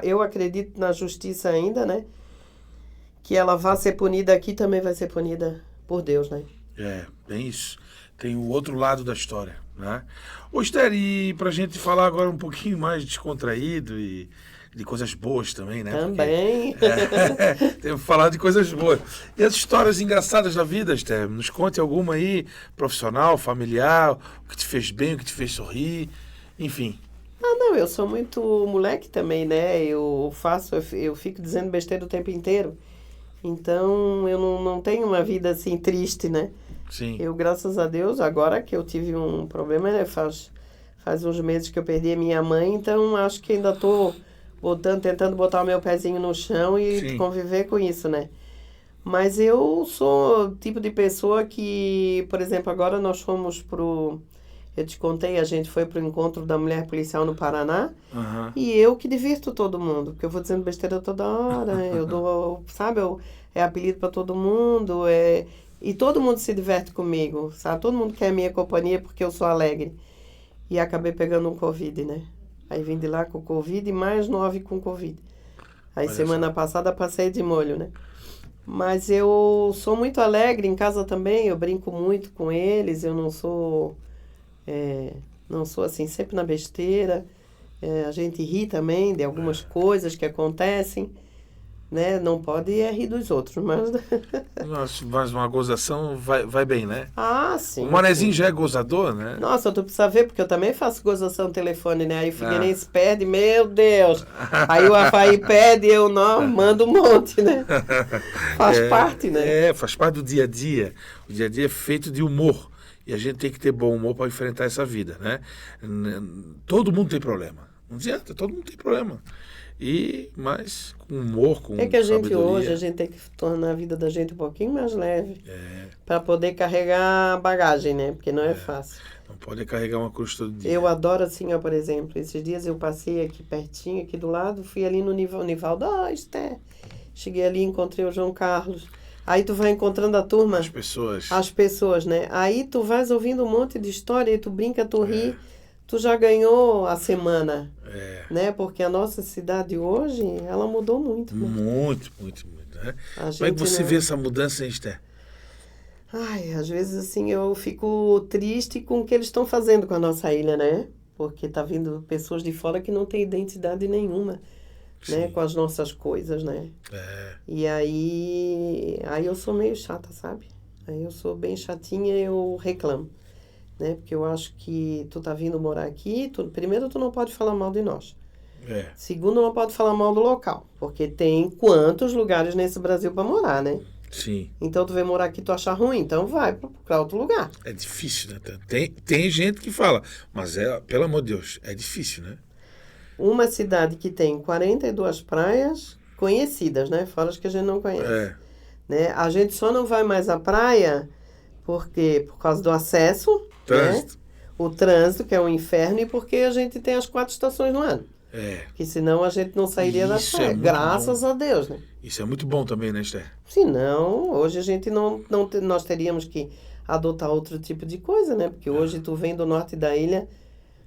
eu acredito na justiça ainda, né? Que ela vá ser punida aqui, também vai ser punida por Deus, né? Tem isso. Tem o outro lado da história, né? Ô, Esther, e pra gente falar agora um pouquinho mais descontraído e de coisas boas também, né? Também. Temos que falar de coisas boas. E as histórias engraçadas da vida, Esther? Nos conte alguma aí, profissional, familiar, o que te fez bem, o que te fez sorrir, enfim. Não, eu sou muito moleque também, né? Eu fico dizendo besteira o tempo inteiro. Então, eu não tenho uma vida assim triste, né? Sim. Eu, graças a Deus, agora que eu tive um problema, né? Faz uns meses que eu perdi a minha mãe, então acho que ainda estou tentando botar o meu pezinho no chão e conviver com isso, né? Mas eu sou o tipo de pessoa que, por exemplo, agora nós fomos eu te contei, a gente foi pro encontro da mulher policial no Paraná. Uhum. E eu que divirto todo mundo, porque eu vou dizendo besteira toda hora, eu dou, sabe, apelido para todo mundo, e todo mundo se diverte comigo, sabe? Todo mundo quer a minha companhia porque eu sou alegre. E acabei pegando um Covid, né? Aí vim de lá com Covid e mais 9 com Covid. Aí semana passada passei de molho, né? Mas eu sou muito alegre em casa também, eu brinco muito com eles, eu não sou assim, sempre na besteira. A gente ri também de algumas coisas que acontecem, né? Não pode rir dos outros, mas... Nossa, mas uma gozação vai bem, né? Ah, sim. O manezinho sim. já é gozador, né? Nossa, tu precisa ver, porque eu também faço gozação no telefone, né? Aí o Ah. Figueirense pede, meu Deus. Aí o Avaí pede, eu não, mando um monte, né? Faz parte, né? Faz parte do dia a dia. O dia a dia é feito de humor. E a gente tem que ter bom humor para enfrentar essa vida, né? Todo mundo tem problema. Não adianta, todo mundo tem problema. Mas com humor, com É que a gente sabedoria. hoje, a gente tem que tornar a vida da gente um pouquinho mais leve. Para poder carregar a bagagem, né? Porque não é fácil. Não pode carregar uma cruz todo dia. Eu adoro assim, ó, por exemplo, esses dias eu passei aqui pertinho, aqui do lado, fui ali no Nivaldo, Esther. Cheguei ali, encontrei o João Carlos. Aí tu vai encontrando a turma. As pessoas, né? Aí tu vais ouvindo um monte de história, e tu brinca, tu ri, tu já ganhou a semana. Né? Porque a nossa cidade hoje, ela mudou muito. Muito, né? Como é que você vê essa mudança, Esther? Ai, às vezes assim eu fico triste com o que eles estão fazendo com a nossa ilha, né? Porque tá vindo pessoas de fora que não têm identidade nenhuma, né? Com as nossas coisas, né? E aí eu sou meio chata, sabe? Aí eu sou bem chatinha e eu reclamo, né? Porque eu acho que tu tá vindo morar aqui, primeiro tu não pode falar mal de nós. Segundo, não pode falar mal do local, porque tem quantos lugares nesse Brasil para morar, né? Sim. Então tu vem morar aqui e tu achar ruim, então vai procurar outro lugar. É difícil, né? Tem gente que fala, mas pelo amor de Deus, é difícil, né? Uma cidade que tem 42 praias conhecidas, né? Fora as que a gente não conhece. Né? A gente só não vai mais à praia por causa do acesso, trânsito. Né? O trânsito, que é um inferno, e porque a gente tem as 4 estações no ano. Porque senão a gente não sairia da praia. Graças a Deus, né? Isso é muito bom também, né, Esther? Senão, hoje a gente nós teríamos que adotar outro tipo de coisa, né? Porque hoje tu vem do norte da ilha,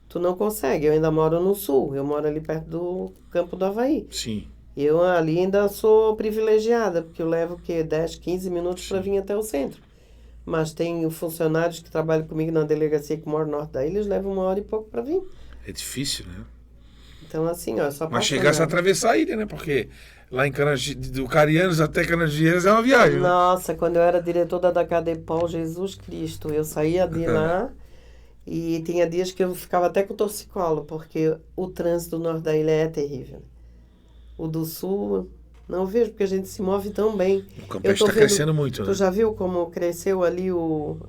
tu não consegue. Eu ainda moro no sul, eu moro ali perto do Campo do Avaí. Sim. Eu ali ainda sou privilegiada, porque eu levo 10, 15 minutos para vir até o centro. Mas tem funcionários que trabalham comigo na delegacia que moram no norte da ilha, eles levam 1 hora e pouco para vir. É difícil, né? Então, assim, ó, só mas chegasse a atravessar a ilha, né? Porque lá em do Carianos até Canageiras é uma viagem, né? Nossa, quando eu era diretora da Cadepol, Jesus Cristo, eu saía de lá e tinha dias que eu ficava até com torcicolo, porque o trânsito do norte da ilha é terrível. O do sul, não vejo, porque a gente se move tão bem. O Campeche está crescendo muito, né? Tu já viu como cresceu ali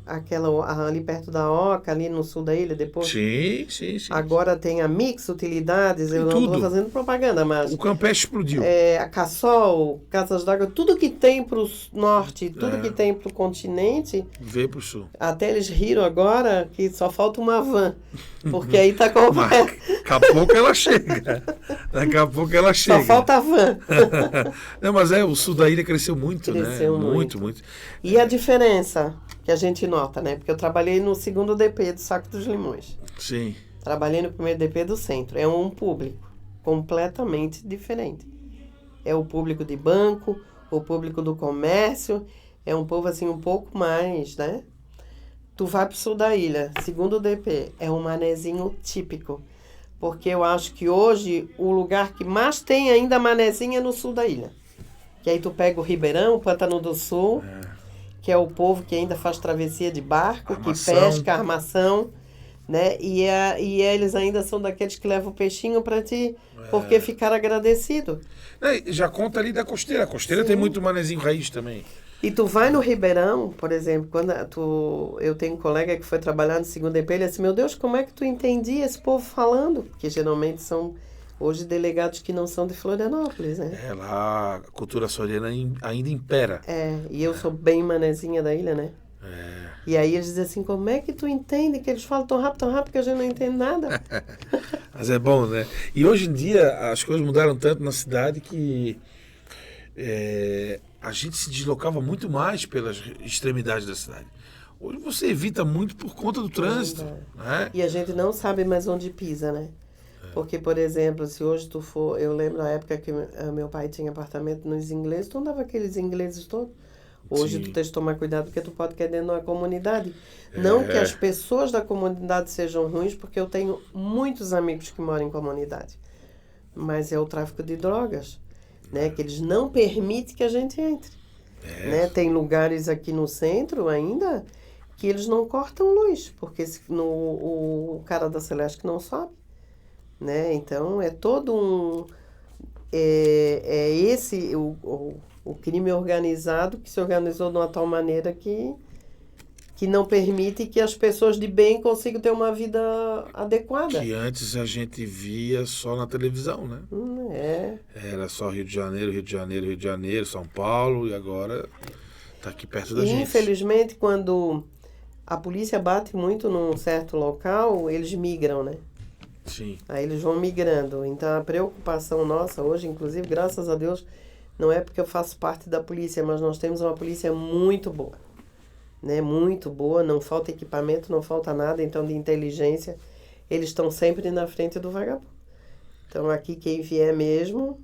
ali perto da Oca, ali no sul da ilha, depois? Sim. Agora tem a Mix Utilidades, eu não estou fazendo propaganda, mas... O Campeche explodiu. A Cassol, Casas d'Água, tudo que tem para o norte, tudo que tem para o continente... Veio para o sul. Até eles riram agora que só falta uma van, porque aí tá completo. Daqui a pouco ela chega. Só falta a van. Não, mas o sul da ilha cresceu muito, né? Cresceu muito. E a diferença que a gente nota, né? Porque eu trabalhei no 2º DP do Saco dos Limões. Sim. Trabalhei no 1º DP do centro. É um público completamente diferente. É o público de banco, o público do comércio, é um povo assim um pouco mais, né? Tu vai pro sul da ilha, 2º DP, é um manezinho típico. Porque eu acho que hoje o lugar que mais tem ainda manezinho é no sul da ilha. Que aí tu pega o Ribeirão, o Pantano do Sul, que é o povo que ainda faz travessia de barco, que pesca, armação, né? E eles ainda são daqueles que levam o peixinho para ti, porque ficar agradecido. Já conta ali da costeira. A costeira tem muito manezinho raiz também. E tu vai no Ribeirão, por exemplo, quando eu tenho um colega que foi trabalhar no 2º DP, ele disse, meu Deus, como é que tu entendia esse povo falando? Porque geralmente são hoje delegados que não são de Florianópolis, né? Lá a cultura açoriana ainda impera. E eu sou bem manezinha da ilha, né? E aí eles dizem assim, como é que tu entende que eles falam tão rápido que a gente não entende nada? Mas é bom, né? E hoje em dia as coisas mudaram tanto na cidade que a gente se deslocava muito mais pelas extremidades da cidade. Hoje você evita muito por conta do trânsito. Né? E a gente não sabe mais onde pisa, né? Porque, por exemplo, se hoje tu for... Eu lembro da época que meu pai tinha apartamento nos ingleses, tu andava aqueles ingleses todos. Hoje tu tens que tomar cuidado porque tu pode cair dentro de uma comunidade. Não que as pessoas da comunidade sejam ruins, porque eu tenho muitos amigos que moram em comunidade. Mas é o tráfico de drogas. né? Que eles não permitem que a gente entre. Né? Tem lugares aqui no centro ainda que eles não cortam luz, porque o cara da Celeste não sobe. Né? Então, é todo um... esse o crime organizado que se organizou de uma tal maneira que não permite que as pessoas de bem consigam ter uma vida adequada. Que antes a gente via só na televisão, né? Era só Rio de Janeiro, Rio de Janeiro, Rio de Janeiro, São Paulo, e agora está aqui perto da gente. Infelizmente, quando a polícia bate muito num certo local, eles migram, né? Sim. Aí eles vão migrando. Então, a preocupação nossa hoje, inclusive, graças a Deus, não é porque eu faço parte da polícia, mas nós temos uma polícia muito boa. Né? Muito boa, não falta equipamento, não falta nada, então, de inteligência, eles estão sempre na frente do vagabundo. Então, aqui, quem vier mesmo,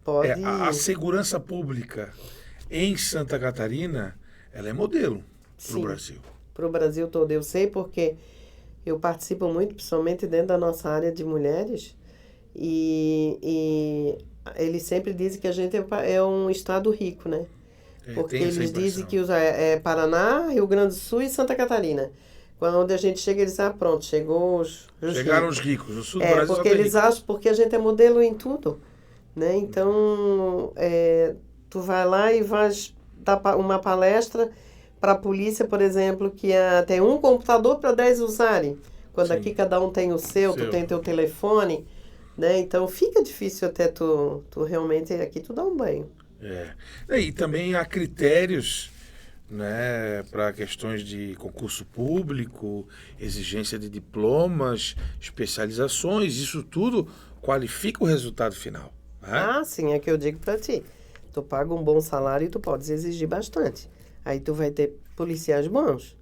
pode... A segurança pública em Santa Catarina, ela é modelo para o Brasil. Para o Brasil todo. Eu sei porque eu participo muito, principalmente dentro da nossa área de mulheres, e eles sempre dizem que a gente é um estado rico, né? Porque eles dizem que é Paraná, Rio Grande do Sul e Santa Catarina. Quando a gente chega, eles dizem, pronto, chegaram os ricos. O sul do Brasil porque eles acham, porque a gente é modelo em tudo. Né? Então, tu vai lá e vais dar uma palestra para a polícia, por exemplo, que tem um computador para 10 usarem. Quando aqui cada um tem o seu, tu tem teu telefone. Né? Então, fica difícil até tu realmente aqui tu dá um banho. E também há critérios, né, para questões de concurso público, exigência de diplomas, especializações, isso tudo qualifica o resultado final. Né? Sim, é que eu digo para ti. Tu paga um bom salário e tu podes exigir bastante. Aí tu vai ter policiais bons.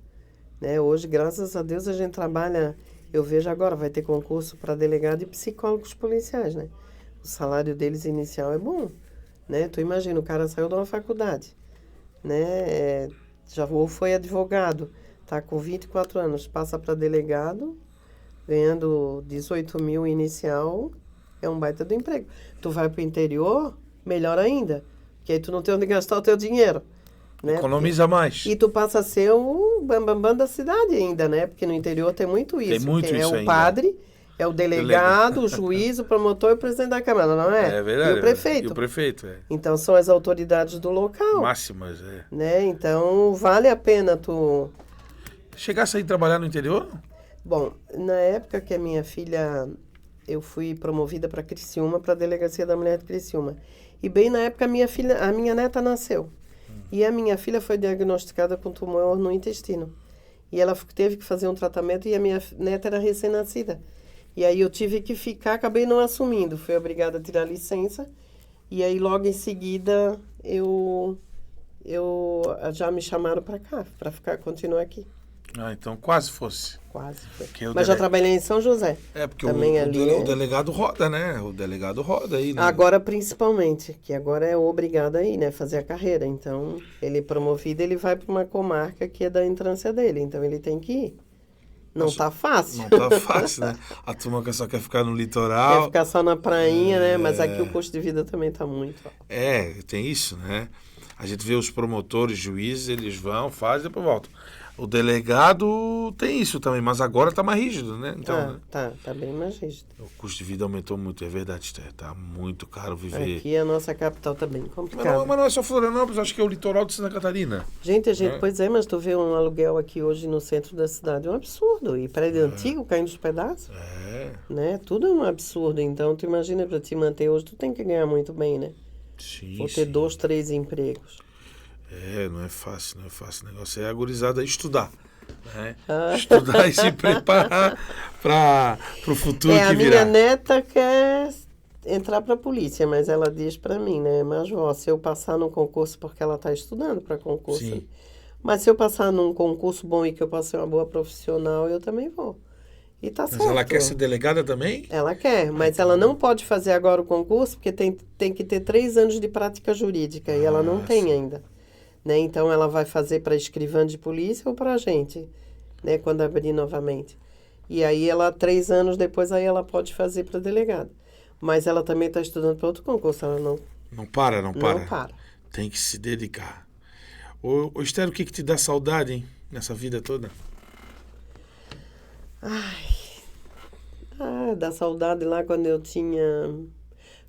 Né? Hoje, graças a Deus, a gente trabalha... Eu vejo agora, vai ter concurso para delegado e psicólogos policiais, né? O salário deles inicial é bom. Né? Tu imagina, o cara saiu de uma faculdade, né? Já foi advogado, tá com 24 anos, passa para delegado, ganhando 18 mil inicial, é um baita do emprego. Tu vai para o interior, melhor ainda, porque aí tu não tem onde gastar o teu dinheiro. Né? Economiza mais. E tu passa a ser o bambambam da cidade ainda, né? Porque no interior tem muito isso. Tem muito isso o ainda. Padre... É o delegado, o juiz, o promotor e o presidente da Câmara, não é? É verdade. E o prefeito. E o prefeito, Então, são as autoridades do local. Máximas, Né? Então, vale a pena tu... Chegasse a ir trabalhar no interior? Bom, na época que a minha filha... Eu fui promovida para Criciúma, para a Delegacia da Mulher de Criciúma. E bem na época, a minha neta nasceu. E a minha filha foi diagnosticada com tumor no intestino. E ela teve que fazer um tratamento e a minha neta era recém-nascida. E aí eu tive que ficar, acabei não assumindo. Fui obrigada a tirar licença. E aí logo em seguida já me chamaram para cá, para continuar aqui. Então quase fosse. Quase foi. Mas já trabalhei em São José. Porque o delegado roda, né? O delegado roda aí, né? Agora principalmente, que agora é obrigado aí, né? Fazer a carreira. Então, ele promovido, ele vai para uma comarca que é da entrância dele. Então, ele tem que ir. Não tá fácil. Não tá fácil, né? A turma que só quer ficar no litoral. Quer ficar só na prainha, né? Mas aqui o custo de vida também tá muito. Tem isso, né? A gente vê os promotores, juízes, eles vão, fazem e depois voltam. O delegado tem isso também, mas agora tá mais rígido, né? Então, tá bem mais rígido. O custo de vida aumentou muito, é verdade, Esther. Tá muito caro viver. Aqui a nossa capital tá bem complicada. Mas não é só Florianópolis, acho que é o litoral de Santa Catarina. Gente, pois é, mas tu vê um aluguel aqui hoje no centro da cidade, é um absurdo. E prédio antigo caindo dos pedaços. Né? Tudo é um absurdo. Então, tu imagina, para te manter hoje, tu tem que ganhar muito bem, né? Sim, ou ter 2, 3 empregos. Não é fácil, não é fácil. O negócio é a gurizada estudar. Né? Estudar e se preparar para o futuro que virá. A minha neta quer entrar para a polícia, mas ela diz para mim, né? Mas, se eu passar num concurso, porque ela está estudando para concurso. Sim. Né? Mas se eu passar num concurso bom e que eu possa ser uma boa profissional, eu também vou. E tá certo. Mas ela quer ser delegada também? Ela quer, mas ela não pode fazer agora o concurso, porque tem que ter 3 anos de prática jurídica, e ela não tem ainda. Né? Então, ela vai fazer para escrivã de polícia ou para agente, né? Quando abrir novamente. E aí, 3 anos depois, aí ela pode fazer para delegada. Mas ela também está estudando para outro concurso, ela Não para, não para. Não para. Tem que se dedicar. Ô Esther, o que te dá saudade, hein, nessa vida toda? Dá saudade lá quando eu tinha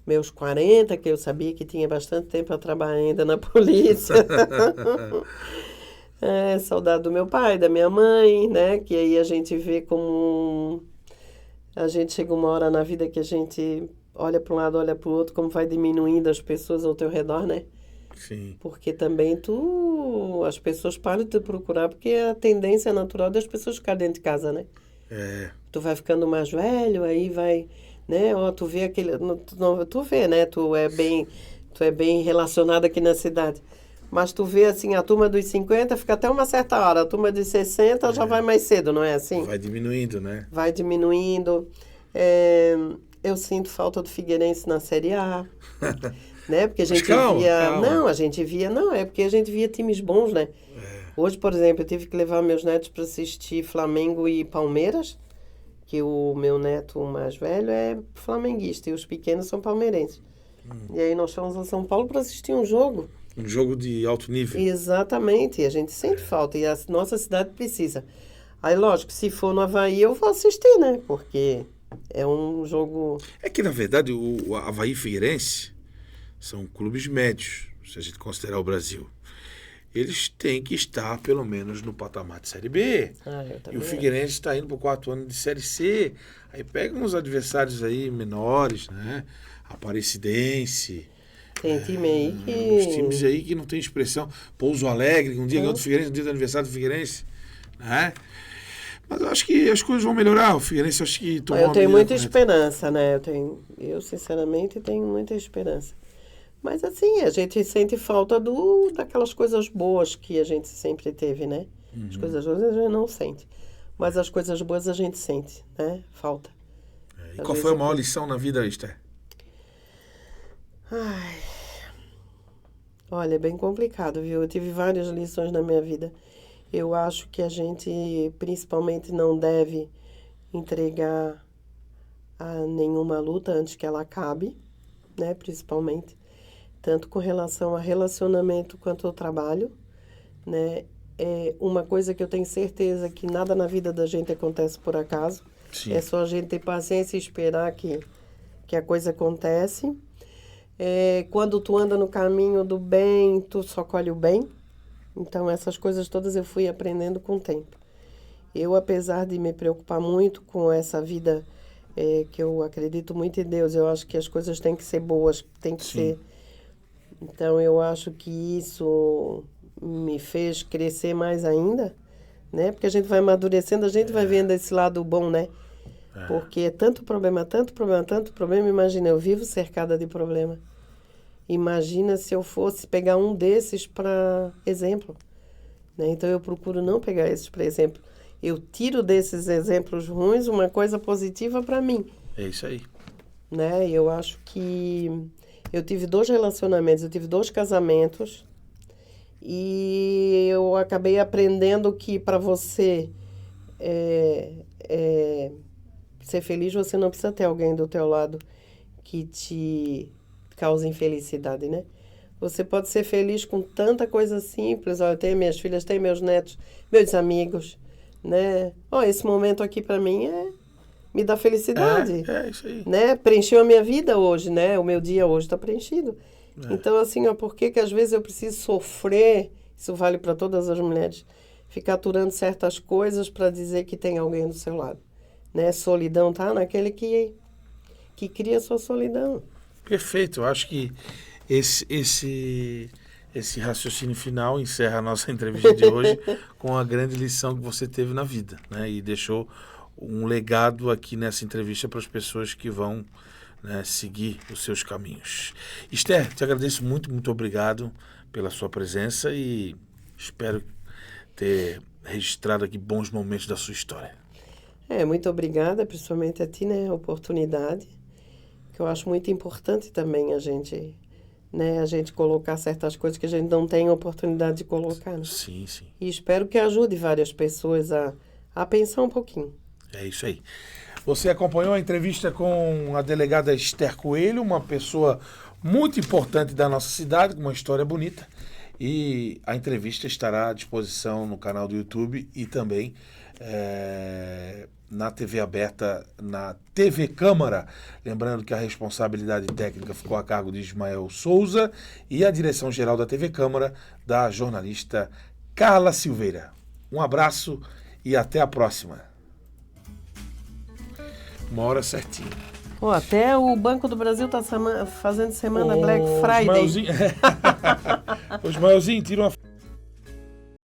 meus 40, que eu sabia que tinha bastante tempo para trabalhar ainda na polícia. Saudade do meu pai, da minha mãe, né? Que aí a gente vê como a gente chega uma hora na vida que a gente olha para um lado, olha para o outro, como vai diminuindo as pessoas ao teu redor, né? Sim. Porque também as pessoas param de te procurar, porque a tendência natural das pessoas ficar dentro de casa, né? Tu vai ficando mais velho, aí vai, né? Ó, tu vê aquele, tu vê, né? Tu é bem relacionado aqui na cidade. Mas tu vê assim, a turma dos 50 fica até uma certa hora, a turma dos 60 já vai mais cedo, não é assim? Vai diminuindo, né? Vai diminuindo. Eu sinto falta do Figueirense na Série A, né? Porque a gente calma. Não, é porque a gente via times bons, né? Hoje, por exemplo, eu tive que levar meus netos para assistir Flamengo e Palmeiras, que o meu neto mais velho é flamenguista e os pequenos são palmeirenses. E aí nós fomos a São Paulo para assistir um jogo. Um jogo de alto nível. Exatamente, e a gente sente falta, e a nossa cidade precisa. Aí, lógico, se for no Avaí, eu vou assistir, né? Porque é um jogo... É que, na verdade, o Avaí e Figueirense são clubes médios, se a gente considerar o Brasil. Eles têm que estar, pelo menos, no patamar de Série B. E o Figueirense está indo para o 4º ano de Série C. Aí pega uns adversários aí menores, né? Aparecidense... Tem time aí que... Os times aí que não tem expressão. Pouso Alegre, um dia ganhou do Figueirense, um dia do aniversário do Figueirense. Né? Mas eu acho que as coisas vão melhorar. O Figueirense, eu acho que tomou Eu tenho muita correta. esperança, né? Eu, sinceramente, tenho muita esperança. Mas, assim, a gente sente falta daquelas coisas boas que a gente sempre teve, né? As coisas boas a gente não sente. Mas as coisas boas a gente sente, né? Falta. E qual foi a maior lição na vida, Esther? Olha, é bem complicado, viu? Eu tive várias lições na minha vida. Eu acho que a gente, principalmente, não deve entregar a nenhuma luta antes que ela acabe, né? Principalmente. Tanto com relação a relacionamento quanto ao trabalho, né? É uma coisa que eu tenho certeza que nada na vida da gente acontece por acaso. Sim. É só a gente ter paciência e esperar que a coisa acontece. Quando tu anda no caminho do bem, tu só colhe o bem. Então, essas coisas todas eu fui aprendendo com o tempo. Eu, apesar de me preocupar muito com essa vida, que eu acredito muito em Deus, eu acho que as coisas têm que ser boas, tem que ser. Então, eu acho que isso me fez crescer mais ainda, né? Porque a gente vai amadurecendo, a gente vai vendo esse lado bom, né? Porque é tanto problema, tanto problema, tanto problema. Imagina, eu vivo cercada de problema. Imagina se eu fosse pegar um desses para exemplo, né? Então, eu procuro não pegar esses para exemplo. Eu tiro desses exemplos ruins uma coisa positiva para mim. É isso aí. Né? Eu acho que eu tive 2 relacionamentos, eu tive 2 casamentos e eu acabei aprendendo que para você ser feliz, você não precisa ter alguém do teu lado que te cause infelicidade, né? Você pode ser feliz com tanta coisa simples. Olha, eu tenho minhas filhas, tenho meus netos, meus amigos, né? Esse momento aqui para mim me dá felicidade. É isso aí. Né? Preencheu a minha vida hoje, né? O meu dia hoje está preenchido. Então, assim, por que às vezes eu preciso sofrer? Isso vale para todas as mulheres. Ficar aturando certas coisas para dizer que tem alguém do seu lado. Né? Solidão tá naquele que cria a sua solidão. Perfeito. Eu acho que esse raciocínio final encerra a nossa entrevista de hoje com a grande lição que você teve na vida, né? E deixou um legado aqui nessa entrevista para as pessoas que vão, né, seguir os seus caminhos. Esther, te agradeço muito, muito obrigado pela sua presença e espero ter registrado aqui bons momentos da sua história. Muito obrigada, principalmente a ti, né, a oportunidade, que eu acho muito importante também a gente colocar certas coisas que a gente não tem oportunidade de colocar. Né? Sim. E espero que ajude várias pessoas a pensar um pouquinho. É isso aí. Você acompanhou a entrevista com a delegada Esther Coelho, uma pessoa muito importante da nossa cidade, com uma história bonita. E a entrevista estará à disposição no canal do YouTube e também na TV aberta, na TV Câmara. Lembrando que a responsabilidade técnica ficou a cargo de Ismael Souza e a direção-geral da TV Câmara, da jornalista Carla Silveira. Um abraço e até a próxima. 1h certinho. Pô, até o Banco do Brasil está fazendo semana Black Friday. Ô, Ismaelzinho, tira uma